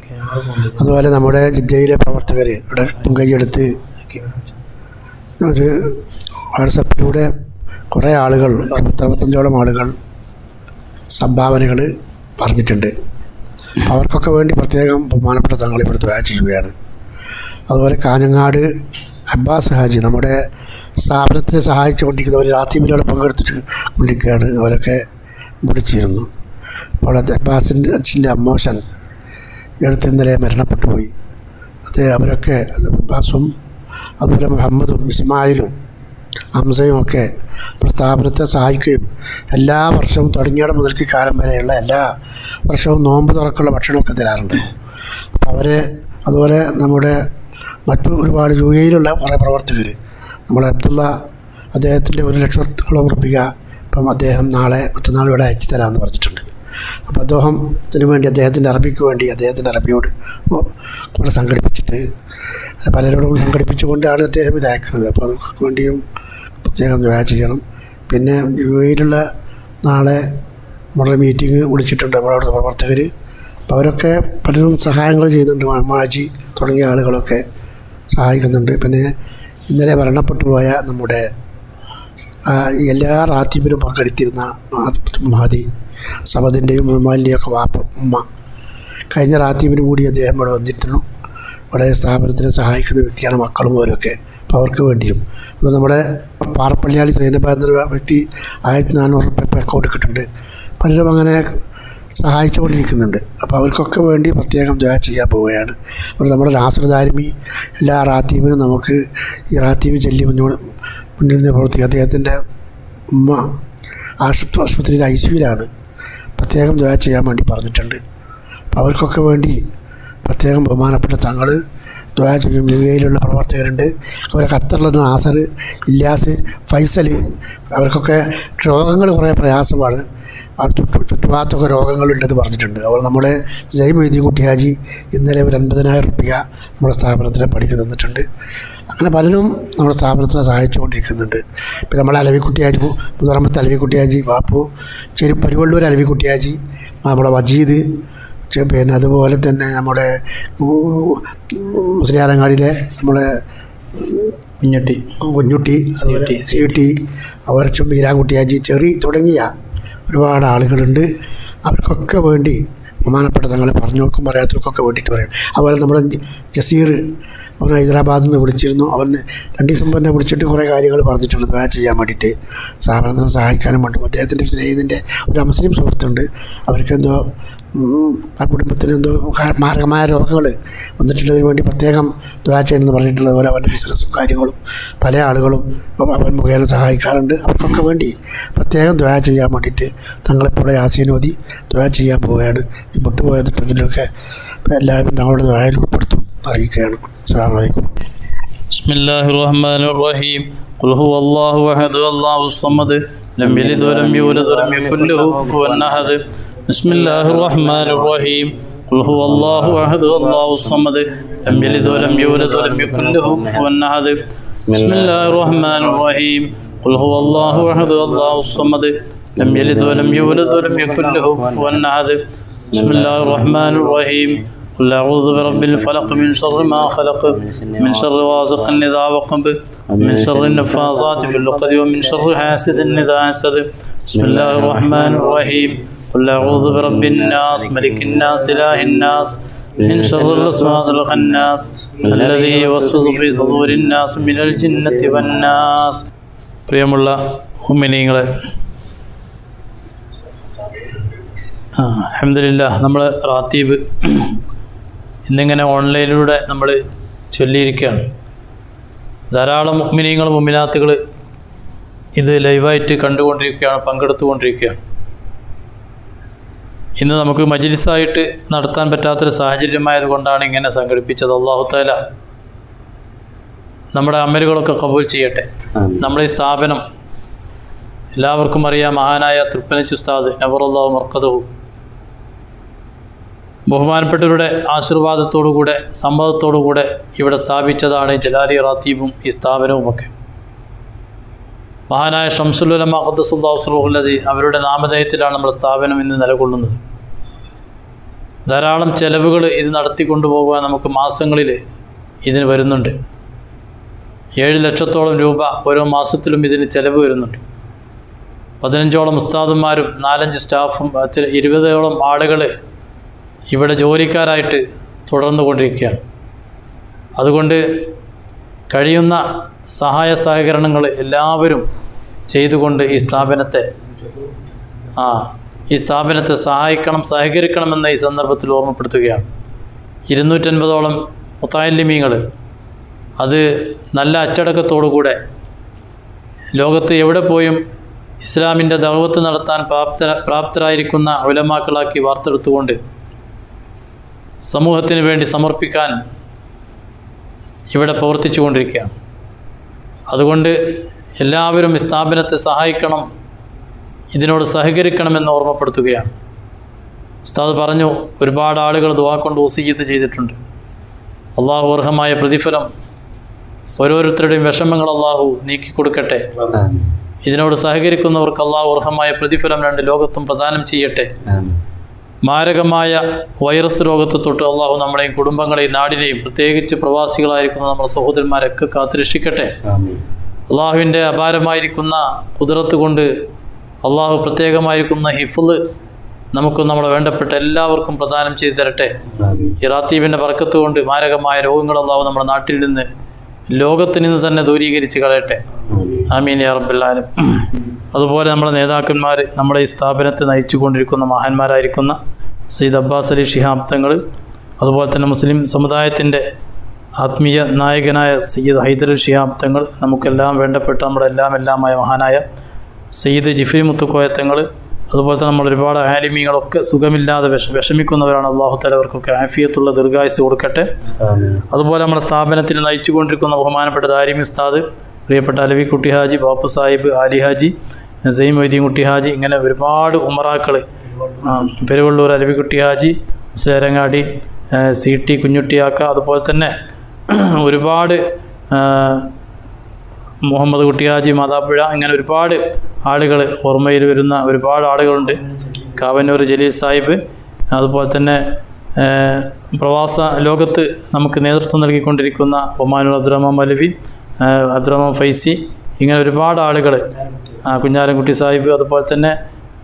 അതുപോലെ നമ്മുടെ ജിദ്ദയിലെ പ്രവർത്തകർ ഇവിടെ മുൻകൈയ്യെടുത്ത് ഒരു വാട്സപ്പിലൂടെ കുറേ ആളുകൾ 65ഓളം ആളുകൾ സംഭാവനകൾ പറഞ്ഞിട്ടുണ്ട്. അവർക്കൊക്കെ വേണ്ടി പ്രത്യേകം ബഹുമാനപ്പെട്ട തങ്ങൾ ഇവിടെ ദുആ ചെയ്യുകയാണ്. അതുപോലെ കാഞ്ഞങ്ങാട് അബ്ബാസ് ഹാജി നമ്മുടെ സ്ഥാപനത്തിനെ സഹായിച്ചുകൊണ്ടിരിക്കുന്നവർ റാത്തീബിലൂടെ പങ്കെടുത്തിട്ട് വിളിക്കുകയാണ്. അവരൊക്കെ വിളിച്ചിരുന്നു. അപ്പോൾ അബ്ബാസിൻ്റെ അച്ഛൻ്റെ അമ്മോശൻ എടുത്ത് ഇന്നലെ മരണപ്പെട്ടു പോയി. അവരൊക്കെ അബ്ബാസും അതുപോലെ മുഹമ്മദും ഇസ്മായിലും ഹംസയും ഒക്കെ സ്ഥാപനത്തെ സഹായിക്കുകയും എല്ലാ വർഷവും തുടങ്ങിയിടം മുതൽക്ക് കാലം വരെയുള്ള എല്ലാ വർഷവും നോമ്പ് തുറക്കുള്ള ഭക്ഷണമൊക്കെ തരാറുണ്ട്. അപ്പോൾ അവർ അതുപോലെ നമ്മുടെ മറ്റു ഒരുപാട് UAE-യിലുള്ള കുറേ പ്രവർത്തകർ, നമ്മുടെ അബ്ദുള്ള അദ്ദേഹത്തിൻ്റെ 1 ലക്ഷത്തോളം റുപ്പിക ഇപ്പം അദ്ദേഹം മറ്റന്നാൾ ഇവിടെ അയച്ചു തരാമെന്ന് പറഞ്ഞിട്ടുണ്ട്. അപ്പോൾ അദ്ദേഹത്തിന് വേണ്ടി അദ്ദേഹത്തിൻ്റെ അറബിക്ക് വേണ്ടി അദ്ദേഹത്തിൻ്റെ അറബിയോട് കൂടെ സംഘടിപ്പിച്ചിട്ട് പലരോടും സംഘടിപ്പിച്ചുകൊണ്ടാണ് അദ്ദേഹം ഇത് അയക്കുന്നത്. അപ്പോൾ അതൊക്കെ വേണ്ടിയും പ്രത്യേകം ദുആ ചെയ്യണം. പിന്നെ UAE-യിലുള്ള നാളെ നമ്മുടെ മീറ്റിംഗ് വിളിച്ചിട്ടുണ്ട് നമ്മളവിടെ പ്രവർത്തകർ. അപ്പോൾ അവരൊക്കെ പലരും സഹായങ്ങൾ ചെയ്യുന്നുണ്ട്. മാജി തുടങ്ങിയ ആളുകളൊക്കെ സഹായിക്കുന്നുണ്ട്. പിന്നെ ഇന്നലെ മരണപ്പെട്ടു പോയ നമ്മുടെ എല്ലാ റാത്തീബിലും പങ്കെടുത്തിരുന്ന മഹദി സമദിൻ്റെയും ഉമ്മാലിൻ്റെയും ഒക്കെ ഉമ്മ കഴിഞ്ഞ റാത്തീബിന് കൂടി അദ്ദേഹം ഇവിടെ വന്നിരുന്നു. ഇവിടെ സ്ഥാപനത്തിനെ സഹായിക്കുന്ന വ്യക്തിയാണ് മക്കളും അവരൊക്കെ. അപ്പോൾ അവർക്ക് വേണ്ടിയും അത് നമ്മുടെ പാറപ്പള്ളിയാളി സൈനബ എന്ന വ്യക്തി 1400 റുപ്യ അക്കൗണ്ട് ഇട്ടിട്ടുണ്ട്. പലരും അങ്ങനെ സഹായിച്ചുകൊണ്ടിരിക്കുന്നുണ്ട്. അപ്പോൾ അവർക്കൊക്കെ വേണ്ടി പ്രത്യേകം ദുആ ചെയ്യാൻ പോവുകയാണ്. അപ്പോൾ നമ്മുടെ നാസർ ദാരിമി എല്ലാ റാത്തീബിനും നമുക്ക് ഈ റാത്തീബ് ചൊല്ലി മുന്നിൽ നിന്ന് പ്രവർത്തിക്കുക. അദ്ദേഹത്തിൻ്റെ ഉമ്മ ആശുപത്രിയിൽ ICU-യിലാണ്. പ്രത്യേകം ദുആ ചെയ്യാൻ വേണ്ടി പറഞ്ഞിട്ടുണ്ട്. അപ്പോൾ അവർക്കൊക്കെ വേണ്ടി പ്രത്യേകം ബഹുമാനപ്പെട്ട തങ്ങൾ ദുആ ചെയ്യും. UAE-യിലുള്ള പ്രവർത്തകരുണ്ട്. അവരെ ഖത്തറിലുള്ള നാസർ, ഇല്യാസ്, ഫൈസൽ, അവർക്കൊക്കെ രോഗങ്ങൾ കുറേ പ്രയാസമാണ്. ചുറ്റുഭാഗത്തൊക്കെ രോഗങ്ങളുണ്ടെന്ന് പറഞ്ഞിട്ടുണ്ട്. അവർ നമ്മുടെ ജയ്മൊയ്തീൻ കുട്ടി ഹാജി ഇന്നലെ 50,000 റുപ്പിക നമ്മുടെ സ്ഥാപനത്തിലെ പണിക്ക് തന്നിട്ടുണ്ട്. അങ്ങനെ പലരും നമ്മുടെ സ്ഥാപനത്തിനെ സഹായിച്ചുകൊണ്ടിരിക്കുന്നുണ്ട്. പിന്നെ നമ്മളെ അലവിക്കുട്ടി ഹാജി, മുതറമ്പത്ത് അലവിക്കുട്ടി ഹാജി, ബാപ്പു, പെരുവള്ളൂർ അലവിക്കുട്ടി ഹാജി, നമ്മുടെ മജീദ്, പിന്നെ അതുപോലെ തന്നെ നമ്മുടെ മുസ്ലിയാരങ്ങാടിയിലെ നമ്മുടെ കുഞ്ഞുട്ടി, CT, അവർ മീരാൻകുട്ടി ഹാജി, ചെറി തുടങ്ങിയ ഒരുപാട് ആളുകളുണ്ട്. അവർക്കൊക്കെ വേണ്ടി ബഹുമാനപ്പെട്ട തങ്ങളെ പറഞ്ഞവർക്കും പറയാത്തവർക്കൊക്കെ വേണ്ടിയിട്ട് പറയും. അതുപോലെ നമ്മുടെ ജസീർ അവൻ ഹൈദരാബാദിൽ നിന്ന് വിളിച്ചിരുന്നു. അവന് 2 ദിവസം തന്നെ വിളിച്ചിട്ട് കുറേ കാര്യങ്ങൾ പറഞ്ഞിട്ടുണ്ട് ദുആ ചെയ്യാൻ വേണ്ടിയിട്ട്, സ്ഥാപനത്തിനെ സഹായിക്കാനും വേണ്ടി. അദ്ദേഹത്തിൻ്റെ സ്നേഹിതൻ്റെ ഒരു മുസ്ലിം സുഹൃത്തുണ്ട്. അവർക്കെന്തോ ആ കുടുംബത്തിന് എന്തോ മാരകമായ രോഗങ്ങൾ വന്നിട്ടുള്ളതിന് വേണ്ടി പ്രത്യേകം ദുആ ചെയ്യണമെന്ന് പറഞ്ഞിട്ടുള്ളത്. അതുപോലെ അവൻ്റെ ബിസിനസ്സും കാര്യങ്ങളും പല ആളുകളും അവൻ മുഖേന സഹായിക്കാറുണ്ട്. അവർക്കൊക്കെ വേണ്ടി പ്രത്യേകം ദുആ ചെയ്യാൻ വേണ്ടിയിട്ട് തങ്ങളിപ്പോൾ യാസീൻ ഓതി ദുആ ചെയ്യാൻ പോവുകയാണ്. ഈ വിട്ടുപോയതിട്ടെങ്കിലൊക്കെ എല്ലാവരും തങ്ങളുടെ ദുആയിൽ ഉൾപ്പെടുത്തും അറിയിക്കുകയാണ്. അസ്സലാമു അലൈക്കും. ബിസ്മില്ലാഹിർ റഹ്മാനിർ റഹീം. ഖുൽ ഹുവല്ലാഹു അഹദ് അല്ലാഹു സ്വമദ് ലം യലിദ് വലം യൂലദ് വലം യകുൽ ലഹു കുഫുവൻ അഹദ്. ബിസ്മില്ലാഹിർ റഹ്മാനിർ റഹീം. ഖുൽ ഹുവല്ലാഹു അഹദ് അല്ലാഹു സ്വമദ് ലം യലിദ് വലം യൂലദ് വലം യകുൽ ലഹു കുഫുവൻ അഹദ്. ബിസ്മില്ലാഹിർ റഹ്മാനിർ റഹീം. ഖുൽ ഹുവല്ലാഹു അഹദ് അല്ലാഹു സ്വമദ് ലം യലിദ് വലം യൂലദ് വലം യകുൽ ലഹു കുഫുവൻ അഹദ്. ബിസ്മില്ലാഹിർ റഹ്മാനിർ റഹീം. قل أعوذ برب الفلق من شر ما خلق من شر غاسق إذا وقب من شر النفاثات في العقد ومن شر حاسد إذا حسد. بسم الله الرحمن الرحيم. قل أعوذ برب الناس ملك الناس إله الناس من شر الوسواس الخناس الذي يوسوس في صدور الناس من الجنة والناس. പ്രിയമുള്ള മുഅ്മിനീങ്ങളെ, അൽഹംദുലില്ലാഹ് നമ്മൾ റാത്തീബ് ഇന്നിങ്ങനെ ഓൺലൈനിലൂടെ നമ്മൾ ചൊല്ലിയിരിക്കുകയാണ്. ധാരാളം മുഅ്മിനീങ്ങളും മുഅ്മിനാത്തുകൾ ഇത് ലൈവായിട്ട് കണ്ടുകൊണ്ടിരിക്കുകയാണ്, പങ്കെടുത്തുകൊണ്ടിരിക്കുകയാണ്. ഇന്ന് നമുക്ക് മജ്ലിസായിട്ട് നടത്താൻ പറ്റാത്തൊരു സാഹചര്യമായതുകൊണ്ടാണ് ഇങ്ങനെ സംഘടിപ്പിച്ചത്. അല്ലാഹു തആല നമ്മുടെ അമലുകളൊക്കെ ഖബൂൽ ചെയ്യട്ടെ. നമ്മുടെ ഈ സ്ഥാപനം എല്ലാവർക്കും അറിയാം, മഹാനായ തൃപ്പനച്ചി ഉസ്താദ് നവറല്ലാഹു മർഖദഹു ബഹുമാനപ്പെട്ടവരുടെ ആശീർവാദത്തോടുകൂടെ സമ്മതത്തോടുകൂടെ ഇവിടെ സ്ഥാപിച്ചതാണ് ജലാലി റാത്തീബും ഈ സ്ഥാപനവുമൊക്കെ. മഹാനായ ശംസുൽ ഉലമ ഖദ്ദസല്ലാഹു സിർറഹുൽ അസീസ് അവരുടെ നാമധേയത്തിലാണ് നമ്മുടെ സ്ഥാപനം ഇന്ന് നിലകൊള്ളുന്നത്. ധാരാളം ചെലവുകൾ ഇത് നടത്തിക്കൊണ്ടുപോകുവാൻ നമുക്ക് മാസങ്ങളിൽ ഇതിന് വരുന്നുണ്ട്. 7 ലക്ഷത്തോളം രൂപ ഓരോ മാസത്തിലും ഇതിന് ചെലവ് വരുന്നുണ്ട്. 15ഓളം ഉസ്താദുമാരും 4-5 സ്റ്റാഫും 20ഓളം ആളുകൾ ഇവിടെ ജോലിക്കാരായിട്ട് തുടർന്നു കൊണ്ടിരിക്കുകയാണ്. അതുകൊണ്ട് കഴിയുന്ന സഹായ സഹകരണങ്ങൾ എല്ലാവരും ചെയ്തുകൊണ്ട് ഈ സ്ഥാപനത്തെ സഹായിക്കണം, സഹകരിക്കണമെന്ന് ഈ സന്ദർഭത്തിൽ ഓർമ്മപ്പെടുത്തുകയാണ്. 250ഓളം മുത്താലിമീങ്ങൾ അത് നല്ല അച്ചടക്കത്തോടുകൂടെ ലോകത്ത് എവിടെ പോയും ഇസ്ലാമിൻ്റെ ദഅവത്ത് നടത്താൻ പ്രാപ്തരായിരിക്കുന്ന ഉലമാക്കളാക്കി വാർത്തെടുത്തുകൊണ്ട് സമൂഹത്തിന് വേണ്ടി സമർപ്പിക്കാൻ ഇവിടെ പ്രവർത്തിച്ചു കൊണ്ടിരിക്കുകയാണ്. അതുകൊണ്ട് എല്ലാവരും ഈ സ്ഥാപനത്തെ സഹായിക്കണം, ഇതിനോട് സഹകരിക്കണമെന്ന് ഓർമ്മപ്പെടുത്തുകയാണ്. ഉസ്താദ് പറഞ്ഞു, ഒരുപാട് ആളുകൾ ദുആ കൊണ്ട് വസിയ്യത്ത് ചെയ്തിട്ടുണ്ട്. അള്ളാഹു അർഹമായ പ്രതിഫലം, ഓരോരുത്തരുടെയും വിഷമങ്ങൾ അള്ളാഹു നീക്കിക്കൊടുക്കട്ടെ. ഇതിനോട് സഹകരിക്കുന്നവർക്ക് അള്ളാഹു അർഹമായ പ്രതിഫലം രണ്ട് ലോകത്തും പ്രദാനം ചെയ്യട്ടെ. മാരകമായ വൈറസ് രോഗത്തെ തൊട്ട് അള്ളാഹു നമ്മളെയും കുടുംബങ്ങളെയും നാടിനെയും പ്രത്യേകിച്ച് പ്രവാസികളായിരിക്കുന്ന നമ്മുടെ സഹോദരന്മാരൊക്കെ കാത്തുരക്ഷിക്കട്ടെ. അള്ളാഹുവിൻ്റെ അപാരമായിരിക്കുന്ന ഖുദ്റത്ത് കൊണ്ട് അള്ളാഹു പ്രത്യേകമായിരിക്കുന്ന ഹിഫ്ള് നമുക്കും നമ്മുടെ വേണ്ടപ്പെട്ട എല്ലാവർക്കും പ്രദാനം ചെയ്തു തരട്ടെ. ഈ റാത്തീബിൻ്റെ ബർക്കത്ത് കൊണ്ട് മാരകമായ രോഗങ്ങൾ അള്ളാഹു നമ്മുടെ നാട്ടിൽ നിന്ന് ലോകത്തിൽ നിന്ന് തന്നെ ദൂരീകരിച്ച് കളയട്ടെ. ആമീൻ യാ റബ്ബൽ ആലമീൻ. അതുപോലെ നമ്മുടെ നേതാക്കന്മാർ, നമ്മുടെ ഈ സ്ഥാപനത്തെ നയിച്ചു കൊണ്ടിരിക്കുന്ന മഹാന്മാരായിരിക്കുന്ന സയ്യിദ് അബ്ബാസ് അലി ശിഹാബ് തങ്ങൾ, അതുപോലെ തന്നെ മുസ്ലിം സമുദായത്തിൻ്റെ ആത്മീയ നായകനായ സയ്യിദ് ഹൈദർ അലി ശിഹാബ് തങ്ങൾ, നമുക്കെല്ലാം വേണ്ടപ്പെട്ട നമ്മുടെ എല്ലാമായ മഹാനായ സയ്യിദ് ജിഫ്രി മുത്തുക്കോയ തങ്ങൾ, അതുപോലെ തന്നെ നമ്മൾ ഒരുപാട് ആലിമീങ്ങളൊക്കെ സുഖമില്ലാതെ വിഷമിക്കുന്നവരാണ്. അള്ളാഹു തആല അവർക്കൊക്കെ ആഫിയത്തുള്ള ദീർഘായുസ്സ് കൊടുക്കട്ടെ. അതുപോലെ നമ്മുടെ സ്ഥാപനത്തിൽ നയിച്ചു കൊണ്ടിരിക്കുന്ന ബഹുമാനപ്പെട്ട ദാരിമി ഉസ്താദ്, പ്രിയപ്പെട്ട അലവി കുട്ടി ഹാജി, ബാപ്പു സാഹിബ്, ആലി ഹാജി, സൈം മൊയ്തീൻ കുട്ടി ഹാജി, ഇങ്ങനെ ഒരുപാട് ഉമറാക്കൾ, പെരുവള്ളൂർ അലവി കുട്ടി ഹാജി, മുസ്ലിരങ്ങാടി സി ടി കുഞ്ഞുട്ടിയാക്ക, അതുപോലെ തന്നെ ഒരുപാട് മുഹമ്മദ് കുട്ടി ഹാജി, മാതാപ്പുഴ, ഇങ്ങനെ ഒരുപാട് ആളുകൾ ഓർമ്മയിൽ വരുന്ന ഒരുപാട് ആളുകളുണ്ട്. കാവന്നൂർ ജലീൽ സാഹിബ്, അതുപോലെ തന്നെ പ്രവാസ ലോകത്ത് നമുക്ക് നേതൃത്വം നൽകിക്കൊണ്ടിരിക്കുന്ന ഒമാനുൽ അബ്ദുറഹ്മാൻ മൗലവി, അബ്ദുറഹ്മാൻ ഫൈസി, ഇങ്ങനെ ഒരുപാട് ആളുകൾ, കുഞ്ഞാലൻകുട്ടി സാഹിബ്, അതുപോലെ തന്നെ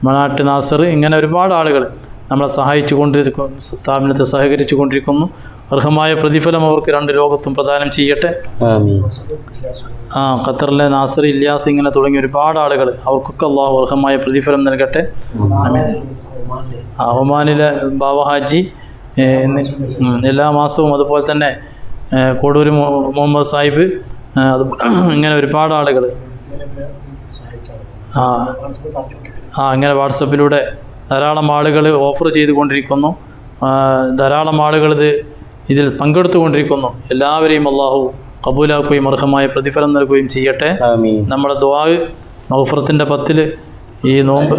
മണാട്ട് നാസർ, ഇങ്ങനെ ഒരുപാട് ആളുകൾ നമ്മളെ സഹായിച്ചു കൊണ്ടിരിക്കുന്നു, സ്ഥാപനത്തെ സഹകരിച്ചു കൊണ്ടിരിക്കുന്നു. അർഹമായ പ്രതിഫലം അവർക്ക് രണ്ട് ലോകത്തും പ്രദാനം ചെയ്യട്ടെ. ഖത്തറിലെ നാസർ, ഇല്യാസ്, ഇങ്ങനെ തുടങ്ങിയ ഒരുപാട് ആളുകൾ, അവർക്കൊക്കെ അള്ളാഹു അർഹമായ പ്രതിഫലം നൽകട്ടെ. ഒമാനിലെ ബാവ ഹാജി എല്ലാ മാസവും, അതുപോലെ തന്നെ കോടൂർ മുഹമ്മദ് സാഹിബ്, ഇങ്ങനെ ഒരുപാട് ആളുകൾ ഇങ്ങനെ വാട്സപ്പിലൂടെ ധാരാളം ആളുകൾ ഓഫർ ചെയ്തുകൊണ്ടിരിക്കുന്നു. ധാരാളം ആളുകൾ ഇതിൽ പങ്കെടുത്തുകൊണ്ടിരിക്കുന്നു. എല്ലാവരെയും അള്ളാഹു കബൂലാക്കുകയും അർഹമായ പ്രതിഫലം നൽകുകയും ചെയ്യട്ടെ. നമ്മുടെ ദുആ മഗ്ഫിറത്തിൻ്റെ 10 ഈ നോമ്പ്,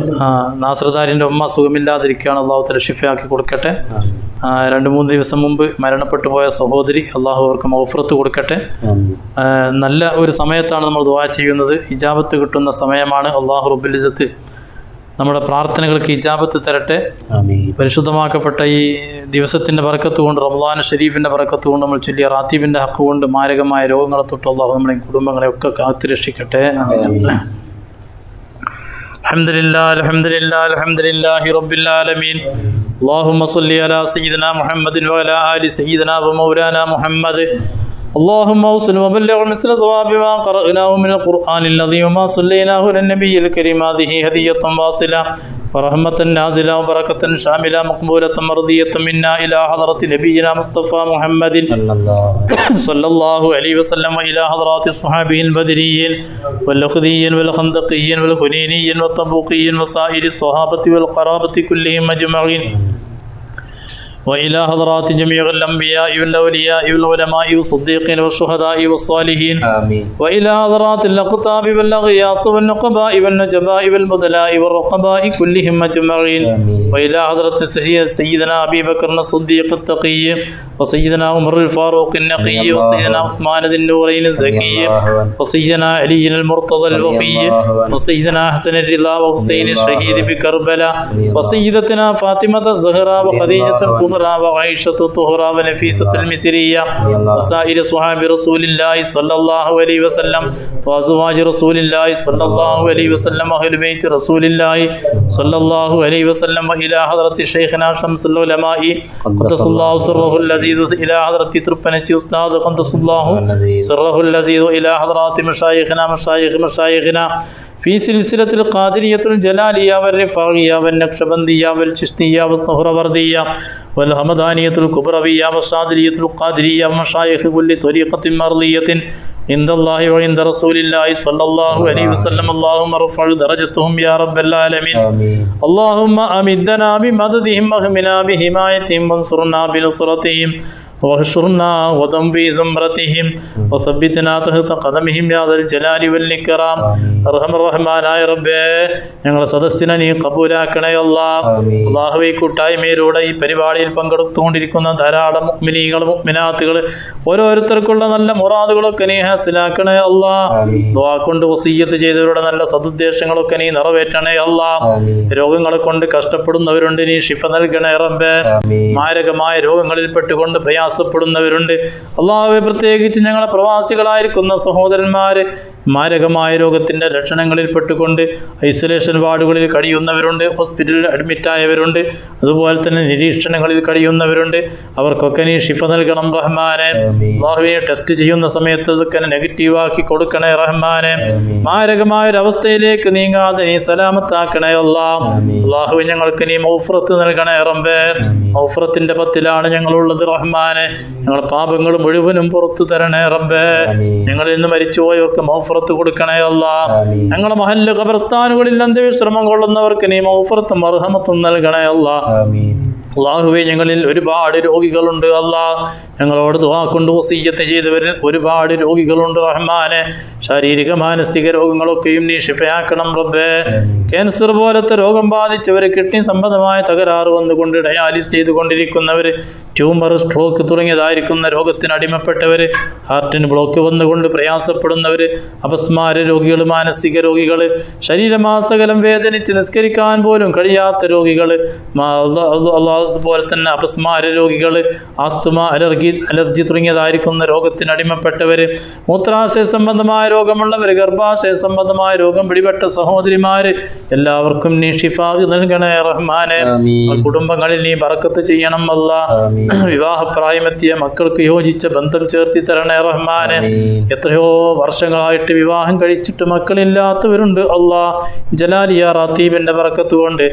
നാസർദാരിൻ്റെ ഉമ്മ സുഖമില്ലാതിരിക്കുകയാണ്, അള്ളാഹു തആല ശിഫയാക്കി കൊടുക്കട്ടെ. 2-3 ദിവസം മുമ്പ് മരണപ്പെട്ടു പോയ സഹോദരി, അള്ളാഹു അവർക്ക് മഗ്ഫിറത്ത് കൊടുക്കട്ടെ. നല്ല ഒരു സമയത്താണ് നമ്മൾ ദുആ ചെയ്യുന്നത്, ഇജാബത്ത് കിട്ടുന്ന സമയമാണ്. അള്ളാഹു റബ്ബുൽ ഇസ്സത്ത് നമ്മുടെ പ്രാർത്ഥനകൾക്ക് ഇജാബത്ത് തരട്ടെ. പരിശുദ്ധമാക്കപ്പെട്ട ഈ ദിവസത്തിൻ്റെ ബർക്കത്ത് കൊണ്ട്, റമളാൻ ഷരീഫിൻ്റെ ബർക്കത്ത് കൊണ്ട്, നമ്മൾ ചൊല്ലിയ റാത്തീബിൻ്റെ ഹക്ക് കൊണ്ട് മാരകമായ രോഗങ്ങളെ തൊട്ട് അള്ളാഹു നമ്മളെയും കുടുംബങ്ങളെ ഒക്കെ കാത്തുരക്ഷിക്കട്ടെ. അൽഹംദുലില്ലാഹി റബ്ബിൽ ആലമീൻ. اللهم صل على سيدنا محمد وعلى آل سيدنا ومولانا محمد. اللهم اوصل وبلغ مثل ثواب ما قرأناه من القرآن الذي وما صليناه للنبي الكريم. هذه هدية واصلة ورحمة نازلة وبركة شاملة مقبولة مرضية منا إلى حضرة نبينا مصطفى محمد صلى الله عليه وسلم، وإلى حضرات الصحابة البدريين والأخذيين والخندقيين والهنينيين والطبوقيين وسائر الصحابة والقرابة كلهم أجمعين، وإلى حضرات جميع الأنبياء والأولياء والعلماء والصديقين والشهداء والصالحين. آمين. وإلى حضرات الأقطاب والأغياث والنقباء والنجباء والبدلاء والرقباء كلهم أجمعين. آمين. وإلى حضرة سيدنا أبي بكر الصديق التقي، وسيدنا عمر الفاروق النقي، وسيدنا عثمان ذي النورين الزكي، وسيدنا علي المرتضى الوفي، وسيدنا حسن الرضا وحسين الشهيد بكربلاء، وسيدتنا فاطمة الزهراء وخديجة الكبرى وعائشة الطهرى ونفيسة المصرية، وسائر صحاب رسول الله صلى الله عليه وسلم، وأزواج رسول الله صلى الله عليه وسلم، وأهل بيت رسول الله صلى الله عليه وسلم. وإلى حضرة شيخنا شمس العلماء قدس الله سره الذي، إلى حضرة تربنتي أستاذ قدس الله سره الذي، إلى حضرات مشايخنا في سلسلة القادرية الجلالية والرفاعية والنقشبندية والچشتية والسهروردية والهمدانية الكبروية والصادرية القادرية ومشايخ كل طريقة مرضية عند الله وعند رسول الله صلى الله عليه وسلم. اللهم ارفع درجتهم يا رب العالمين. اللهم أمدنا بمددهم واغمنا بحمايتهم وانصرنا بنصرتهم واحشرنا غدا في زمرتهم وثبتنا تحت قدمهم يا ذا الجلال والإكرام. അർഹമ റഹ്മാനായ റബ്ബേ, ഞങ്ങളെ സദസ്സിനെ നീ കബൂലാക്കണേ അല്ലാഹ്. അല്ലാഹുവേ, കൂട്ടായ്മയിലൂടെ ഈ പരിപാടിയിൽ പങ്കെടുത്തുകൊണ്ടിരിക്കുന്ന ധാരാളം മുഅ്മിനീകൾ മുഅ്മിനാത്തുകൾ ഓരോരുത്തർക്കുള്ള നല്ല മുറാദുകളൊക്കെ നീ ഹാസിലാക്കണേ അല്ലാഹ്. ദുആ കൊണ്ട് വസിയ്യത്ത് ചെയ്തവരുടെ നല്ല സദുദ്ദേശങ്ങളൊക്കെ നീ നിറവേറ്റണേ അല്ലാഹ്. രോഗങ്ങളെ കൊണ്ട് കഷ്ടപ്പെടുന്നവരുണ്ട്, നീ ശിഫ നൽകണേ റബ്ബേ. മാരകമായ രോഗങ്ങളിൽ പെട്ടുകൊണ്ട് പ്രയാസപ്പെടുന്നവരുണ്ട് അല്ലാഹുവേ. പ്രത്യേകിച്ച് ഞങ്ങളെ പ്രവാസികളായിരിക്കുന്ന സഹോദരന്മാര് മാരകമായ രോഗത്തിൻ്റെ ലക്ഷണങ്ങളിൽ പെട്ടുകൊണ്ട് ഐസൊലേഷൻ വാർഡുകളിൽ കഴിയുന്നവരുണ്ട്, ഹോസ്പിറ്റലിൽ അഡ്മിറ്റായവരുണ്ട്, അതുപോലെ തന്നെ നിരീക്ഷണങ്ങളിൽ കഴിയുന്നവരുണ്ട്. അവർക്കൊക്കെ നീ ശിഫ നൽകണം റഹ്മാനെ. അല്ലാഹുവേ, ടെസ്റ്റ് ചെയ്യുന്ന സമയത്ത് അതൊക്കെ നെഗറ്റീവാക്കി കൊടുക്കണേ റഹ്മാനെ. മാരകമായൊരവസ്ഥയിലേക്ക് നീങ്ങാതെ നീ സലാമത്താക്കണേ അല്ലാഹ്. അല്ലാഹുവേ, ഞങ്ങൾക്ക് നീ മൗഫറത്ത് നൽകണേ റബ്ബേ. മൗഫറത്തിൻ്റെ പത്തിലാണ് ഞങ്ങളുള്ളത് റഹ്മാനെ. ഞങ്ങളുടെ പാപങ്ങൾ മുഴുവനും പുറത്തു തരണേ റബ്ബേ. ഞങ്ങളിൽ നിന്ന് മരിച്ചുപോയവർക്ക് മൗഫറത്ത് കൊടുക്കണേ അല്ലാഹ്. ഞങ്ങളുടെ മഹല്ല് ഖബർസ്ഥാനുകളിൽ അന്ത്യവിശ്രമം കൊള്ളുന്നവർക്ക് നീ മൗഫറത്തും മർഹമത്തും നൽകണേ അല്ലാഹ്. അല്ലാഹുവേ, ഞങ്ങളിൽ ഒരുപാട് രോഗികളുണ്ട് അല്ലാഹ്. ഞങ്ങളോട് ദുആ കൊണ്ട് വസിയ്യത്ത് ചെയ്തവരിൽ ഒരുപാട് രോഗികളുണ്ട് റഹ്മാനെ. ശാരീരിക മാനസിക രോഗങ്ങളൊക്കെയും നീ ശിഫയാക്കണം റബ്ബേ. ക്യാൻസർ പോലത്തെ രോഗം ബാധിച്ചവർ, കിഡ്നി സംബന്ധമായ തകരാറ് വന്നുകൊണ്ട് ഡയാലിസ് ചെയ്തുകൊണ്ടിരിക്കുന്നവർ, ട്യൂമർ, സ്ട്രോക്ക് തുടങ്ങിയതായിരിക്കുന്ന രോഗത്തിന് അടിമപ്പെട്ടവർ, ഹാർട്ടിന് ബ്ലോക്ക് വന്നുകൊണ്ട് പ്രയാസപ്പെടുന്നവർ, അപസ്മാര രോഗികൾ, മാനസിക രോഗികൾ, ശരീരമാസകലം വേദനിച്ച് നിസ്കരിക്കാൻ പോലും കഴിയാത്ത രോഗികൾ, അതുപോലെ തന്നെ അപസ്മാര രോഗികൾ, ആസ്തുമ, അലർജി തുടങ്ങിയതായിരിക്കുന്ന രോഗത്തിന് അടിമപ്പെട്ടവർ, മൂത്രാശയ സംബന്ധമായ രോഗമുള്ളവർ, ഗർഭാശയ സംബന്ധമായ രോഗം പിടിപെട്ട സഹോദരിമാർ, എല്ലാവർക്കും നീ ഷിഫാ നൽകണേ റഹ്മാനെ. കുടുംബങ്ങളിൽ നീ ബറക്കത്ത് ചെയ്യണം അല്ലാഹ്. വിവാഹപ്രായമെത്തിയ മക്കൾക്ക് യോജിച്ച ബന്ധം ചേർത്തി തരണേ റഹ്മാനെ. എത്രയോ വർഷങ്ങളായിട്ട് വിവാഹം കഴിച്ചിട്ട് മക്കളില്ലാത്തവരുണ്ട് അല്ലാഹ്. ജലാലിയ റാത്തീബിന്റെ ബറക്കത്ത് കൊണ്ട്,